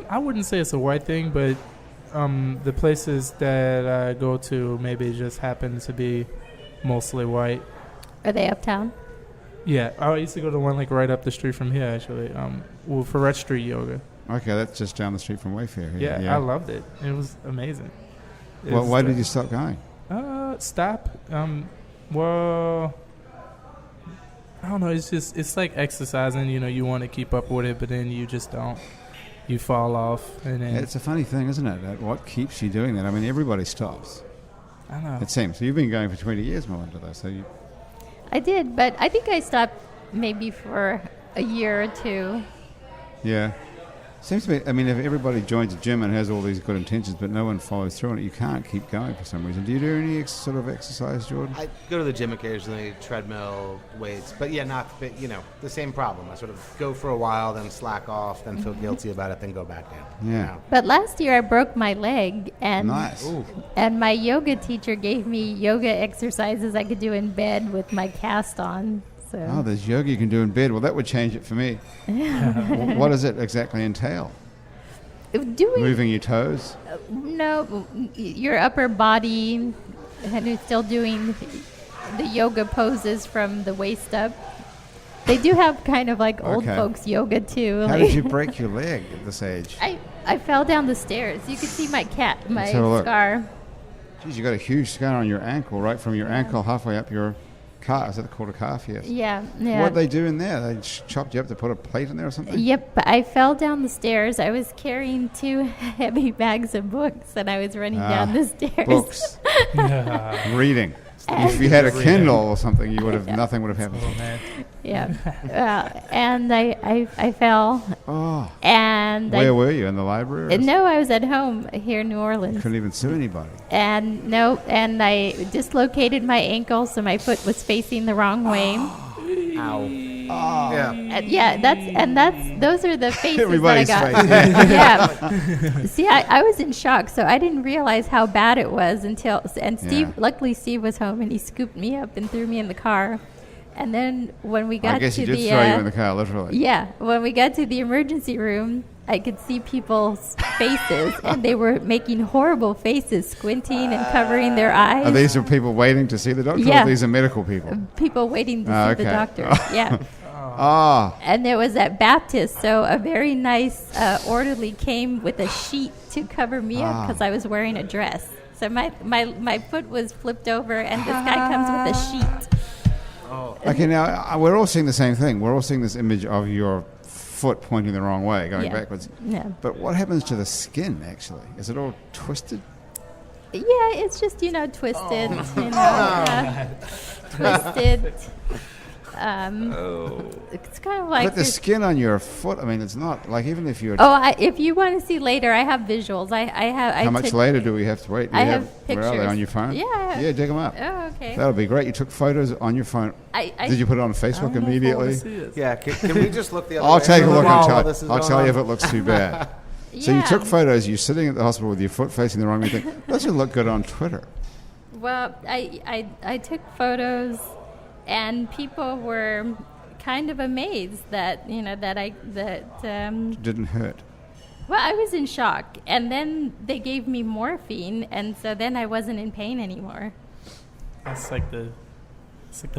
I wouldn't say it's a white thing, but the places that I go to maybe just happen to be mostly white. Are they uptown? Yeah, I used to go to one right up the street from here, actually. Ferret Street Yoga. Okay, that's just down the street from Wayfare. Yeah, I loved it. It was amazing. Well, why did you stop going? Stop. Well, I don't know. It's like exercising. You want to keep up with it, but then you just don't. You fall off, and then It's a funny thing, isn't it? What keeps you doing that? I mean, everybody stops. I know. It seems. So you've been going for 20 years, Melinda, though. So you. I did, but I think I stopped maybe for a year or two. Yeah. Seems to be, I mean, if everybody joins a gym and has all these good intentions, but no one follows through on it, you can't keep going for some reason. Do you do any sort of exercise, Jordan? I go to the gym occasionally, treadmill, weights, but the same problem. I sort of go for a while, then slack off, then feel guilty about it, then go back in. Yeah. But last year I broke my leg, and Nice. and my yoga teacher gave me yoga exercises I could do in bed with my cast on. So. Oh, there's yoga you can do in bed. Well, that would change it for me. What does it exactly entail? Moving your toes? No, your upper body, and you're still doing the yoga poses from the waist up. They do have kind of like old folks yoga too. How did you break your leg at this age? I fell down the stairs. You can see my scar. Geez, you got a huge scar on your ankle, right from your ankle halfway up your calf. Is that called a calf? Yes. Yeah. What did they do in there? They chopped you up to put a plate in there or something? Yep. I fell down the stairs. I was carrying 2 heavy bags of books, and I was running down the stairs. Books. Reading. If you had a Kindle or something, you would have nothing would have happened. Oh, man. Yeah. And I fell. Oh. And where were you? In the library? No, I was at home here in New Orleans. Couldn't even sue anybody. And I dislocated my ankle, so my foot was facing the wrong way. Ow. Yeah. Those are the faces Everybody's that I got. face. Yeah. See, I was in shock, so I didn't realize how bad it was until luckily Steve was home and he scooped me up and threw me in the car. And then when we got to I guess he did the throw you in the car, literally. Yeah, when we got to the emergency room, I could see people's faces, and they were making horrible faces, squinting and covering their eyes. Are these people waiting to see the doctor? Yeah. Or these are medical people? People waiting to see the doctor. Yeah. Oh. And there was at Baptist, so a very nice orderly came with a sheet to cover me up because I was wearing a dress. So my foot was flipped over, and this guy comes with a sheet. Oh. Okay, now we're all seeing the same thing. We're all seeing this image of your foot pointing the wrong way, going backwards. Yeah. But what happens to the skin, actually? Is it all twisted? Yeah, it's just, twisted. Twisted. It's kind of like... But the skin on your foot, I mean, it's not, like, even if you're... if you want to see later, I have visuals. How much later do we have to wait? I have pictures. Where are they, on your phone? Yeah. Yeah, dig them up. Oh, okay. That'll be great. You took photos on your phone. Did you put it on Facebook immediately? Yeah, can we just look the other way? I'll take a look and I'll tell you if it looks too bad. So you took photos, you're sitting at the hospital with your foot facing the wrong way. You think, doesn't look good on Twitter. Well, I took photos, and people were kind of amazed that Didn't hurt. Well, I was in shock, and then they gave me morphine, and so then I wasn't in pain anymore. That's like the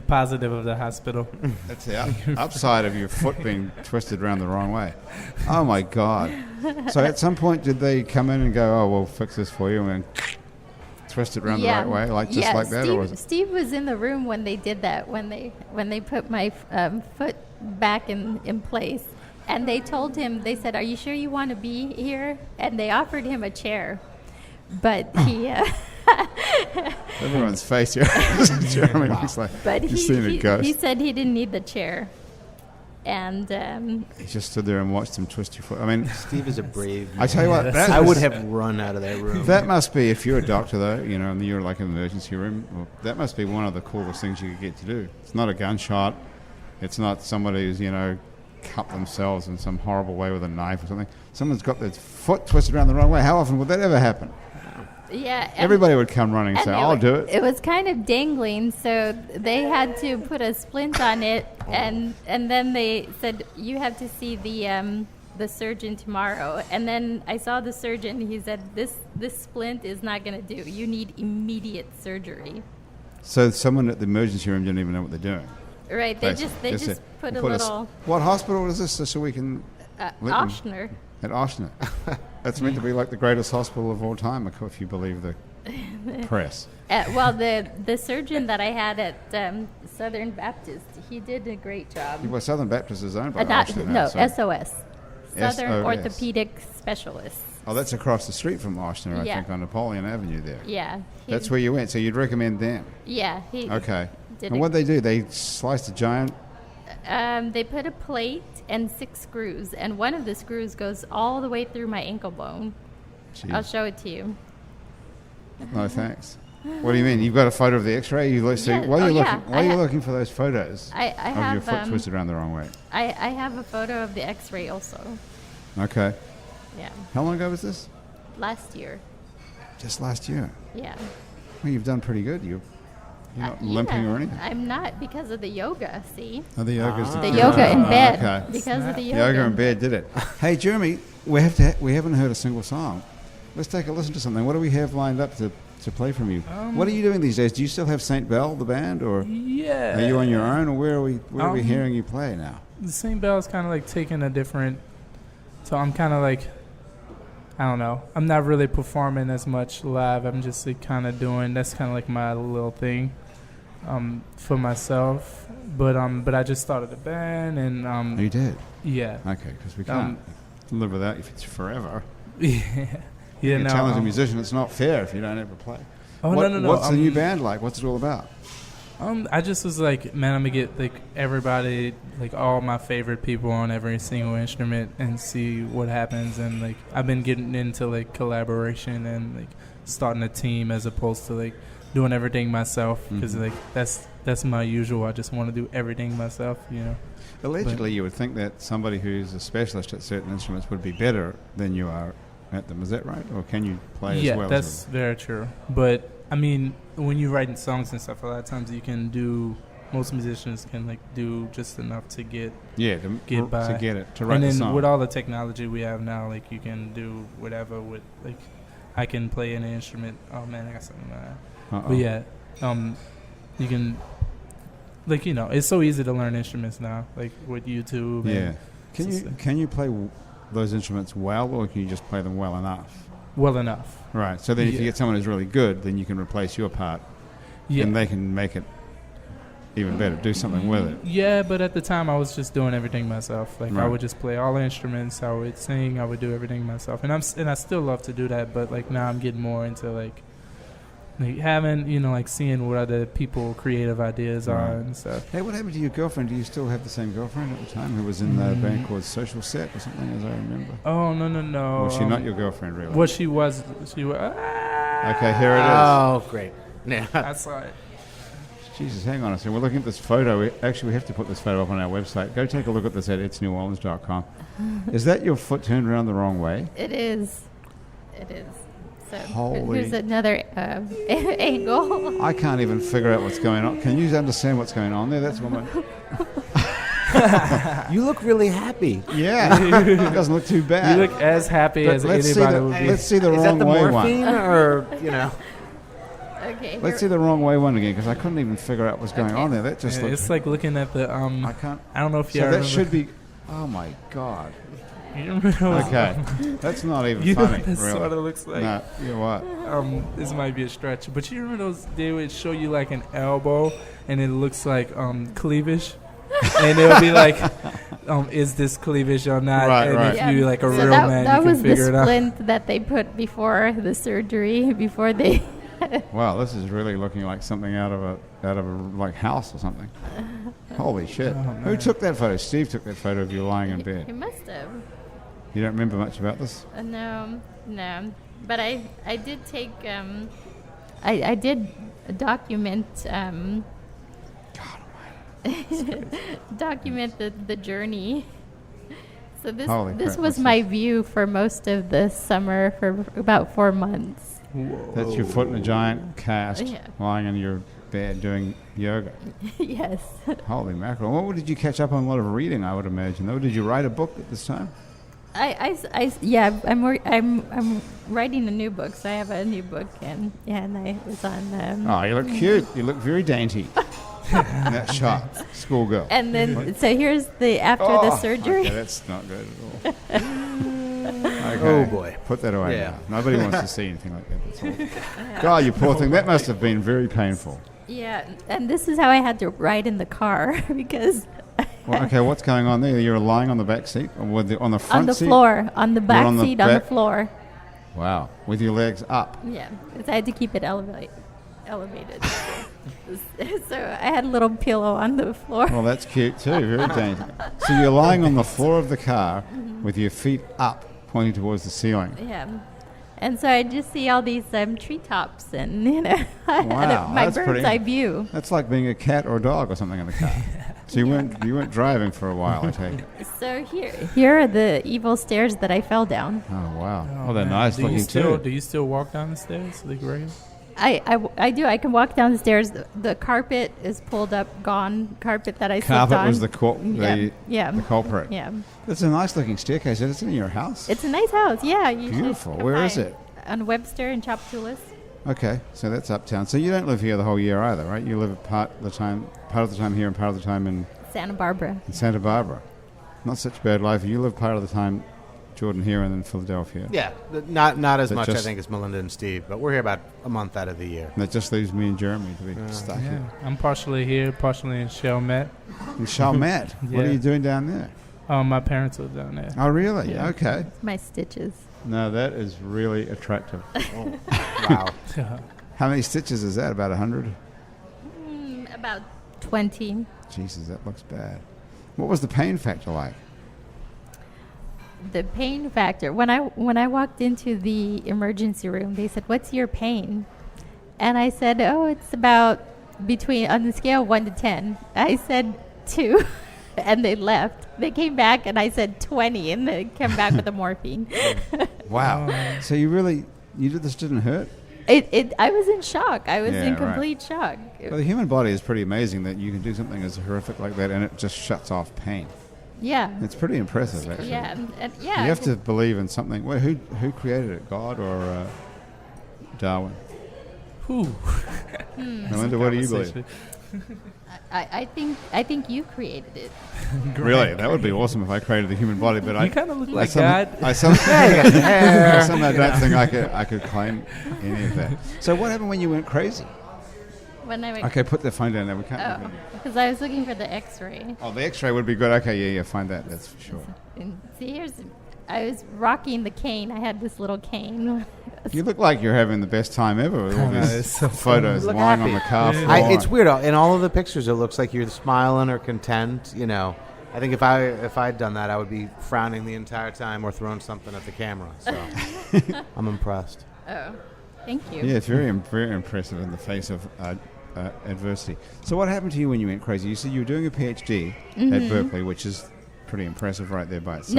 positive of the hospital. That's the upside of your foot being twisted around the wrong way. Oh my God! So at some point, did they come in and go, "Oh, we'll fix this for you," and twist it around the right way, like that, or was it? Steve was in the room when they did that. When they put my foot back in place, and they told him, they said, "Are you sure you want to be here?" And they offered him a chair, but he. Everyone's face here. Jeremy looks like he's seen a ghost. He said he didn't need the chair. And he just stood there and watched him twist your foot. I mean, Steve is a brave man. I tell you what, I would have run out of that room. That must be, if you're a doctor though, and you're like in an emergency room, well, that must be one of the coolest things you could get to do. It's not a gunshot. It's not somebody who's, cut themselves in some horrible way with a knife or something. Someone's got their foot twisted around the wrong way. How often would that ever happen? Yeah, everybody would come running and say, "I'll do it." It was kind of dangling, so they had to put a splint on it, and then they said, "You have to see the surgeon tomorrow." And then I saw the surgeon. He said, "This splint is not going to do. You need immediate surgery." So someone at the emergency room didn't even know what they're doing. Right? They just put a little. What hospital is this? So we can. Ochsner. At Ochsner. That's meant to be like the greatest hospital of all time, if you believe the press? Well, the surgeon that I had at Southern Baptist, he did a great job. Well, Southern Baptist is owned by Not, Austin no, now, so- SOS. Southern SOS. Orthopedic Specialists. Oh, that's across the street from Austin, I Yeah. think, on Napoleon Avenue there. Yeah. That's where you went, so you'd recommend them? Yeah. He Okay. did And what they do, they slice the giant... They put a plate and 6 screws, and one of the screws goes all the way through my ankle bone. Jeez. I'll show it to you. No, thanks. What do you mean? You've got a photo of the X-ray? Yeah. While I you're ha- looking for those photos I of have your foot twisted around the wrong way. I have a photo of the X-ray also. Okay. Yeah. How long ago was this? Last year. Just last year. Yeah. Well, you've done pretty good. You're not limping yeah, or anything. I'm not because of the yoga. See, Oh, the yoga's the yoga in bed Okay. because of the Yoga in bed did it. Hey, Jeremy, we haven't heard a single song. Let's take a listen to something. What do we have lined up to play from you? What are you doing these days? Do you still have St. Bell, the band, or Yeah. are you on your own, or where are we hearing you play now? The St. Bell's kind of like taking a different. So I'm kind of like, I don't know. I'm not really performing as much live. I'm just like kind of doing. That's kind of like my little thing, for myself. But I just started a band and Oh, you did? yeah. Okay, because we can't live without you forever. Yeah. You're a No, talented musician. It's not fair if you don't ever play. Oh no. What's the new band like? What's it all about? I just was like, man, I'm gonna get like everybody, like all my favorite people on every single instrument and see what happens. And like I've been getting into like collaboration and like starting a team as opposed to like doing everything myself because like that's my usual. I just want to do everything myself, you know. Allegedly, you would think that somebody who's a specialist at certain instruments would be better than you are at them. Is that right? Or can you play as well? Yeah, that's very true. But I mean, when you're writing songs and stuff, a lot of times you can do. Most musicians can like do just enough to get to by. to get it to write and then the song. with all the technology we have now, like you can do whatever with like I can play an instrument. Oh man, I got something. But yeah, you can like it's so easy to learn instruments now, like with YouTube. Yeah. And Can you play those instruments well, or can you just play them well enough? well enough? Right. So then, if you get someone who's really good, then you can replace your part, and they can make it even better. Do something with it. Yeah, but at the time I was just doing everything myself. Like I Right. would just play all the instruments. I would sing. I would do everything myself, and I still love to do that. But like now I'm getting more into like having like seeing what other people creative ideas are and stuff. Hey, what happened to your girlfriend? Do you still have the same girlfriend at the time who was in the band called Social Set or something, as I remember? Oh no. Or was she not your girlfriend, really? What she was. Okay, here it is. Oh, great. Yeah. I saw it. Jesus, hang on a second. We're looking at this photo. We have to put this photo up on our website. Go take a look at this at itsneworleans.com. Is that your foot turned around the wrong way? It is. It is. So Holy- here's another angle. I can't even figure out what's going on. Can you understand what's going on there? That's what You look really happy. Yeah, it doesn't look too bad. You look as happy as anybody would be. Let's see the Is wrong that the way morphine one. or Okay. Let's see the wrong way one again, because I couldn't even figure out what's going on there. That just Yeah, looks. it's like looking at the I can't. I don't know if you So remember. that should be. Oh my God. You remember those- Okay, that's not even You know funny. what this Really. sort of looks like? No, you know what? This might be a stretch, but you remember those? They would show you like an elbow, and it looks like cleavage, and it'll be like, is this cleavage or not? Right, and right. if you like a so real that, man, that you was can the figure it out. splint that they put before the surgery, before they. Wow, this is really looking like something out of a like house or something. Holy shit! Oh, Who man. took that photo? Steve took that photo of you lying in He bed. must have. You don't remember much about this? No. But I did take. I did document. Document the journey. So Holy this crap, was what's my view for most of the summer for about 4 months. That's your foot in a giant cast, Yeah. lying in your bed doing yoga. Yes. Holy mackerel! What did you catch up on? A lot of reading, I would imagine. Though, did you write a book at this time? I'm writing a new book, so I have a new book, and I was on. Oh, you look cute. You look very dainty. In that shot, schoolgirl. And then, so here's the after the surgery. Okay, that's not good at all. Okay. Oh, boy. Put that away Yeah. now. Nobody wants to see anything like that. That's all. God, you poor thing. That must have been very painful. Yeah, and this is how I had to ride in the car because Well, okay, what's going on there? You're lying on the back seat or on the front on the seat? floor, on the back on the seat, on the back- floor. Wow. With your legs up. Yeah, because I had to keep it elevated. So I had a little pillow on the floor. Well, that's cute too. Very dainty. So you're lying on the floor of the car with your feet up, pointing towards the ceiling. Yeah. And so I just see all these treetops and, I had Wow, my that's bird's pretty- eye view. That's like being a cat or a dog or something in the car. So you weren't driving for a while, I take it. So here are the evil stairs that I fell down. Oh wow. Oh, Well, they're man. nice Do you looking still, too. Do you still walk down the stairs like regular? I do. I can walk down the stairs. The carpet is pulled up, gone. Carpet that I slipped Carpet on. was the culprit. Yeah. It's a nice looking staircase. It's in your house. It's a nice house. Yeah. You should Beautiful. come Where by. is it? On Webster and Chaptoulas. Okay, so that's uptown. So you don't live here the whole year either, right? You live part of the time here and part of the time in Santa Barbara. Santa Barbara. Not such a bad life. You live part of the time, Jordan, here and then Philadelphia. Yeah, not as But much, I just- think, as Melinda and Steve, but we're here about a month out of the year. And that just leaves me and Jeremy to be stuck Yeah, here. I'm partially here, partially in Chalmette. In Chalmette, what are Yeah. you doing down there? My parents live down there. Oh, really? Yeah. Okay. My stitches. No, that is really attractive. Wow. How many stitches is that? About 100? About 20. Jesus, that looks bad. What was the pain factor like? The pain factor. When I walked into the emergency room, they said, "What's your pain?" And I said, "Oh, it's about between on the scale of 1 to 10." I said 2, and they left. They came back, and I said 20, and they came back with the morphine. Wow. So this didn't hurt? I was in shock. I was Yeah, in right. complete shock. Well, the human body is pretty amazing that you can do something as horrific like that and it just shuts off pain. Yeah. It's pretty impressive, actually. Yeah. And yeah. You have to believe in something. Well, who created it, God or Darwin? Whew. Melinda, what do you believe? I think you created it. Really, that would be awesome if I created the human body, but You kind of look like somehow- God. I somehow don't think I could claim any of that. So what happened when you went crazy? When I went, Okay, put the phone down there. We can't. oh, because I was looking for the X-ray. Oh, the X-ray would be good. Okay, yeah, find that. That's for sure. And see, I was rocking the cane. I had this little cane. You look like you're having the best time ever with all It's these so photos Look lying happy. on the car Yeah. floor. It's weird. In all of the pictures, it looks like you're smiling or content. I think if I'd done that, I would be frowning the entire time or throwing something at the camera. So I'm impressed. Oh, thank you. Yeah, it's very impressive in the face of adversity. So what happened to you when you went crazy? You said you were doing a PhD at Berkeley, which is pretty impressive right there by itself.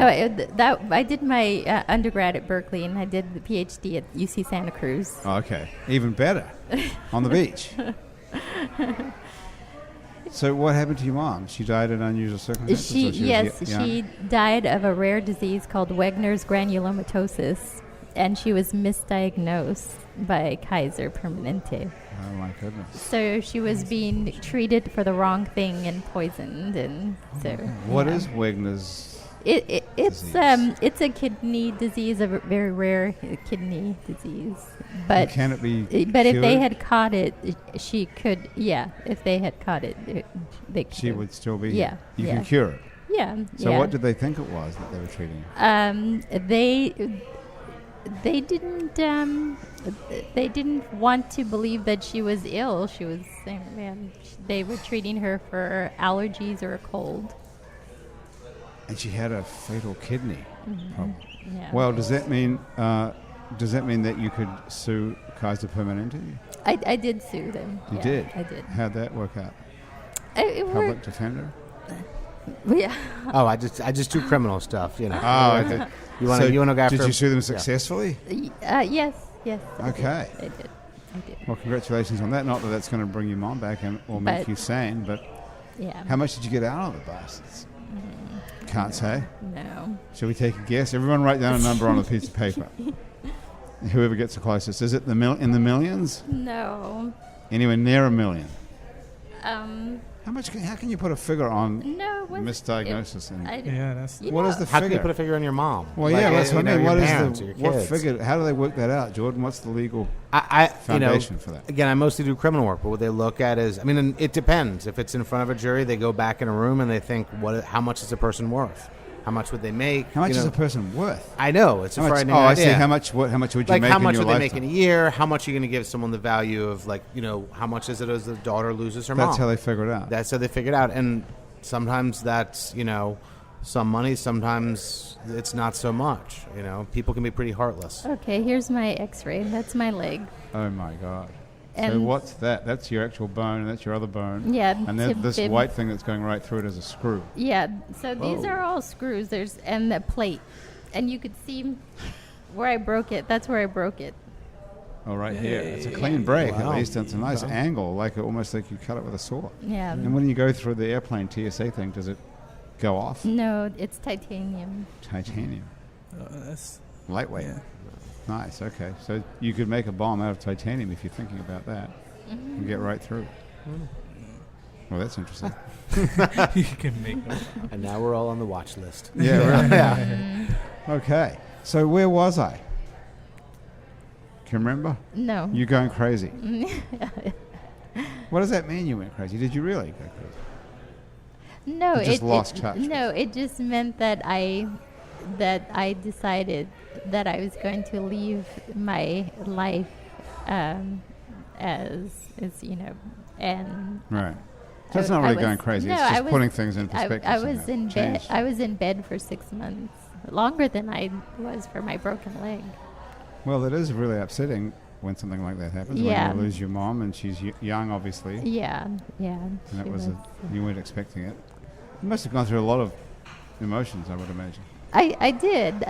No, I did my undergrad at Berkeley, and I did the PhD at UC Santa Cruz. Oh, okay, even better. On the beach. So what happened to your mom? She died in unusual circumstances? Or She died of a rare disease called Wegener's granulomatosis, and she was misdiagnosed by Kaiser Permanente. Oh my goodness. So she was being treated for the wrong thing and poisoned, and so. What yeah. is Wegener's? It's disease? It's a kidney disease, a very rare kidney disease. But Can it be But if they cured? had caught it, she could. Yeah, if they had caught it, they could. She would still be Yeah, here. You yeah. can cure it. Yeah. So yeah. what did they think it was that they were treating her? They didn't want to believe that she was ill. She was saying, they were treating her for allergies or a cold. And she had a fatal kidney problem. Yeah. Well, does that mean that you could sue Kaiser Permanente? I did sue them. You Yeah, did? I did. How'd that work out? It Public worked. defender? Yeah. Oh, I just do criminal stuff. Oh, okay. You want to go after? Did you sue them Yeah. successfully? Yes. I Okay. did. I did. Well, congratulations on that. Not that that's going to bring your mom back or make But- you sane, but Yeah. how much did you get out of the bastards? Can't say. No. Shall we take a guess? Everyone write down a number on a piece of paper. Whoever gets the closest. Is it in the millions? No. Anywhere near $1 million? How can you put a figure on No, it wasn't- misdiagnosis? Yeah, that's. You What know, is the How can you figure? put a figure on your mom? Well, yeah, that's what I mean. Your What is parents or your what kids? figure? How do they work that out, Jordan? What's the legal I foundation for that? Again, I mostly do criminal work, but what they look at is, I mean, and it depends. If it's in front of a jury, they go back in a room and they think, how much is a person worth? How much would they make? How much is a person worth? I know it's a How much, frightening I idea. see. How much would you Like make how in much your would they lifetime? make in a year? How much are you going to give someone the value of, like, how much is it as the daughter loses her mom? That's how they figure it out. That's how they figure it out. And sometimes that's, some money. Sometimes it's not so much. People can be pretty heartless. Okay, here's my X-ray. That's my leg. Oh my God! So And- what's that? That's your actual bone, and that's your other bone. Yeah. And then this white thing that's going right through it is a screw. Yeah. So these Whoa. are all screws. And the plate, and you could see where I broke it. That's where I broke it. Oh, right here. It's a clean break, Wow. at least. It's a nice Wow. angle, almost like you cut it with a saw. Yeah. And when you go through the airplane TSA thing, does it go off? No, it's titanium. Titanium. That's. Lightweight. Yeah. Nice, okay. So you could make a bomb out of titanium if you're thinking about that and get right through. Well, that's interesting. You can make them. And now we're all on the watch list. Yeah, right. Yeah. Okay. So where was I? Can you remember? No. You're going crazy. What does that mean, you went crazy? Did you really go crazy? No, You just lost touch. No, it just meant that I decided that I was going to leave my life as and Right. So it's I- not I really was- going crazy. no, it's I just was- putting things in I perspective. was somehow. in bed. Changed. I was in bed for 6 months, longer than I was for my broken leg. Well, it is really upsetting when something like that happens. Yeah. When you lose your mom, and she's young, obviously, Yeah, yeah. and that she was you weren't expecting it. You must have gone through a lot of emotions, I would imagine. I did,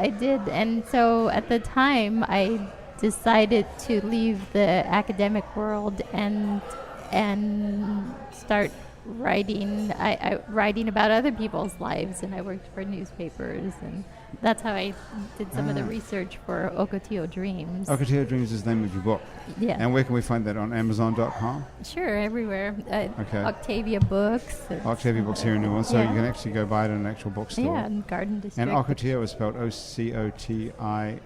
and so at the time I decided to leave the academic world and start writing. I writing about other people's lives, and I worked for newspapers, and that's how I did some of the research for Ocotillo Dreams. Ocotillo Dreams is the name of your book. Yeah, And where can we find that? On Amazon.com? sure, everywhere. Okay. Octavia Books. Octavia Books here in New Orleans, so Yeah. you can actually go buy it in an actual bookstore. Yeah, and Garden District. And Ocotillo is spelled Ocotillo.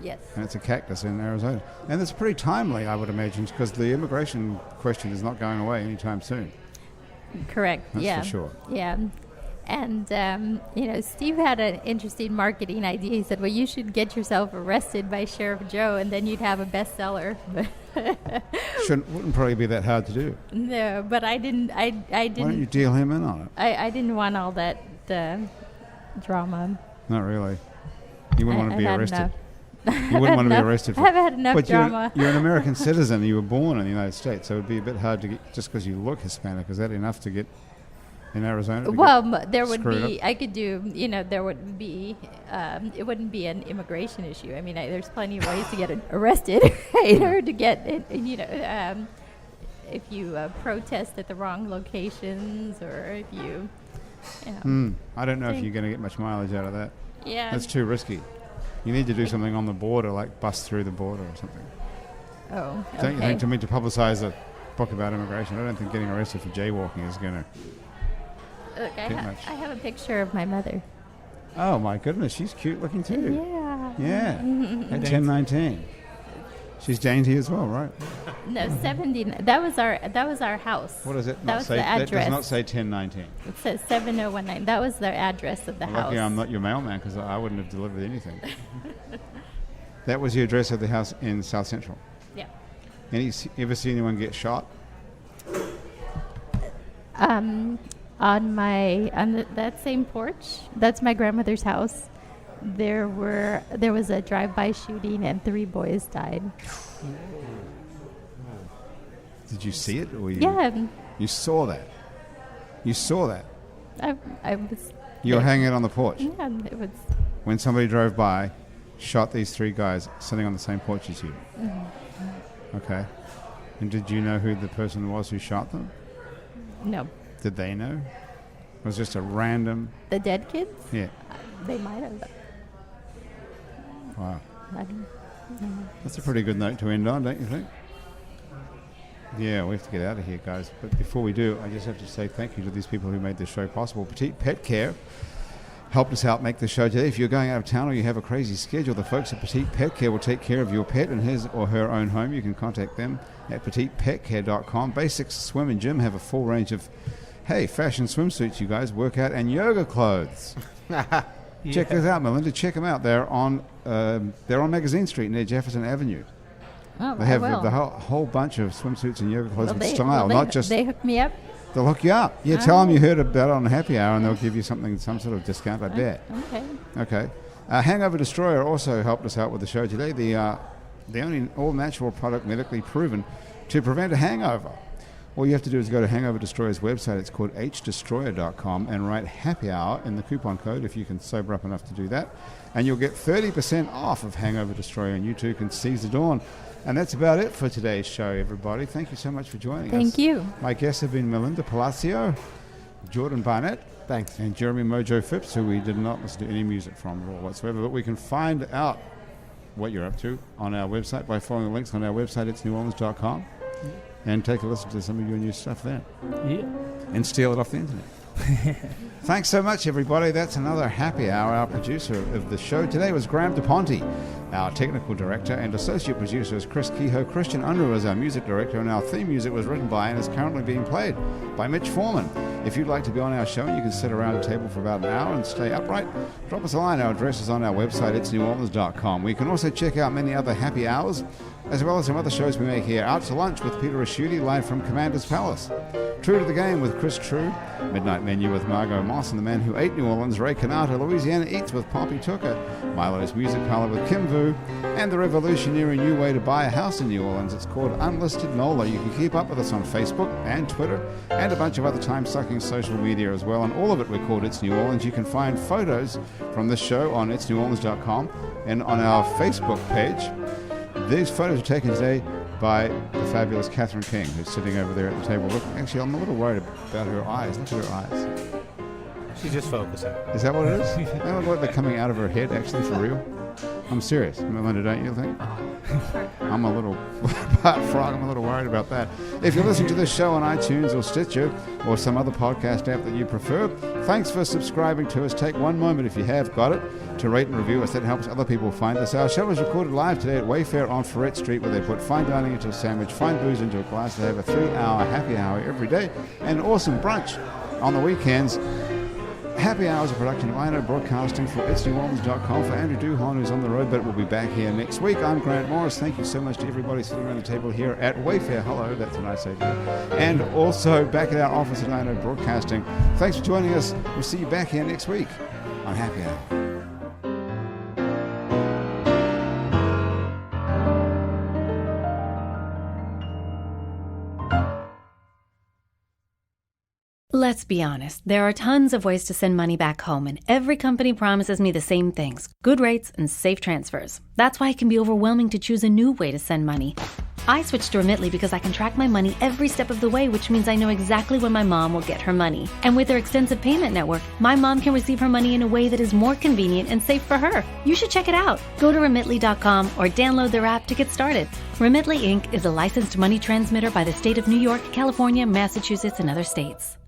Yes. And it's a cactus in Arizona. And it's pretty timely, I would imagine, because the immigration question is not going away anytime soon. Correct. That's yeah. for sure. Yeah. And, Steve had an interesting marketing idea. He said, well, you should get yourself arrested by Sheriff Joe, and then you'd have a bestseller. Wouldn't probably be that hard to do. No, but I didn't. I Why don't you didn't. deal him in on it? I didn't want all that drama. Not really. You wouldn't want to be I've had arrested. enough. You wouldn't want to be arrested I for. have had enough But drama. you're an American citizen. You were born in the United States, so it'd be a bit hard to get just because you look Hispanic. Is that enough to get in Arizona? to Well, get there would screwed be. I could do. There would be. It wouldn't be an immigration issue. I mean, there's plenty of ways to get arrested, right? Or to get it. If you protest at the wrong locations, or if you. I don't know if you're going to get much mileage out of that. Yeah. That's too risky. You need to do something on the border, like bust through the border or something. Oh. Don't you okay. think, to me, to publicize a book about immigration, I don't think getting arrested for jaywalking is going to... Look, Get much. I have a picture of my mother. Oh, my goodness, she's cute looking too. Yeah. Yeah. At 1019. She's dainty as well, right? No, 70. That was our house. What does it That not was say? the That address. does not say 1019. It says 7019. That was the address of the house. Lucky I'm not your mailman, because I wouldn't have delivered anything. That was the address of the house in South Central. Yeah. Ever see anyone get shot? On that same porch, that's my grandmother's house. There was a drive-by shooting and 3 boys died. Did you see it? Or Yeah, You saw that? You saw that? I was. You were hanging out on the porch Yeah, it was. when somebody drove by, shot these 3 guys sitting on the same porch as you. Okay. And did you know who the person was who shot them? No, Did they know? It was just a random... the dead kids. Yeah. They might have. Wow. I don't know. That's a pretty good note to end on, don't you think? Yeah, we have to get out of here, guys. But before we do, I just have to say thank you to these people who made this show possible. Petite Pet Care helped us out make the show today. If you're going out of town or you have a crazy schedule, the folks at Petite Pet Care will take care of your pet in his or her own home. You can contact them at petitepetcare.com. Basics Swim and Gym have a full range of, fashion swimsuits, you guys, workout and yoga clothes. Yeah. Check this out, Melinda. Check them out. They're on Magazine Street near Jefferson Avenue. Oh, They have the whole bunch of swimsuits and yoga clothes with style, not just... They hook me up? They'll hook you up. Yeah, tell them you heard about it on Happy Hour, and they'll give you some sort of discount, I bet. Okay. Hangover Destroyer also helped us out with the show today. The only all-natural product medically proven to prevent a hangover. All you have to do is go to Hangover Destroyer's website. It's called hdestroyer.com and write Happy Hour in the coupon code if you can sober up enough to do that. And you'll get 30% off of Hangover Destroyer, and you too can seize the dawn. And that's about it for today's show, everybody. Thank you so much for joining us. Thank you. My guests have been Melinda Palacio, Jordan Barnett, Thanks. and Jeremy Mojo Phipps, who we did not listen to any music from at all whatsoever. But we can find out what you're up to on our website by following the links on our website, it's neworleans.com, and take a listen to some of your new stuff there. Yeah. And steal it off the internet. Thanks so much, everybody. That's another Happy Hour. Our producer of the show today was Graham DePonte. Our technical director and associate producer is Chris Kehoe. Christian Unruh is our music director, and our theme music was written by and is currently being played by Mitch Foreman. If you'd like to be on our show and you can sit around a table for about an hour and stay upright, drop us a line. Our address is on our website, it's neworleans.com. We can also check out many other Happy Hours, as well as some other shows we make here. Out to Lunch with Peter Raschuti, live from Commander's Palace. True to the Game with Chris True. Midnight Menu with Margot Moss and the Man Who Ate New Orleans, Ray Canata. Louisiana Eats with Poppy Tucker. Milo's Music Parlor with Kim Vu. And the revolutionary new way to buy a house in New Orleans. It's called Unlisted NOLA. You can keep up with us on Facebook and Twitter and a bunch of other time-sucking social media as well. And all of it we're called It's New Orleans. You can find photos from this show on itsneworleans.com and on our Facebook page. These photos are taken today by the fabulous Catherine King, who's sitting over there at the table. Look, actually, I'm a little worried about her eyes. Look at her eyes. She's just focusing. Is that what it is? They look like they're coming out of her head, actually, for real. I'm serious. Melinda, don't you think? I'm a little frog. I'm a little worried about that. If you're listening to this show on iTunes or Stitcher or some other podcast app that you prefer, thanks for subscribing to us. Take one moment, if you have got it, to rate and review us. That helps other people find us. Our show was recorded live today at Wayfare on Ferret Street, where they put fine dining into a sandwich, fine booze into a glass. They have a 3-hour happy hour every day and an awesome brunch on the weekends. Happy Hour is a production of INO Broadcasting for itsneworleans.com. For Andrew Duhon, who's on the road, but we'll be back here next week. I'm Grant Morris. Thank you so much to everybody sitting around the table here at Wayfare. Hello, that's what I say to you. And also back at our office at INO Broadcasting. Thanks for joining us. We'll see you back here next week on Happy Hour. Let's be honest, there are tons of ways to send money back home, and every company promises me the same things: good rates and safe transfers. That's why it can be overwhelming to choose a new way to send money. I switched to Remitly because I can track my money every step of the way, which means I know exactly when my mom will get her money. And with their extensive payment network, my mom can receive her money in a way that is more convenient and safe for her. You should check it out. Go to Remitly.com or download their app to get started. Remitly Inc. is a licensed money transmitter by the state of New York, California, Massachusetts, and other states.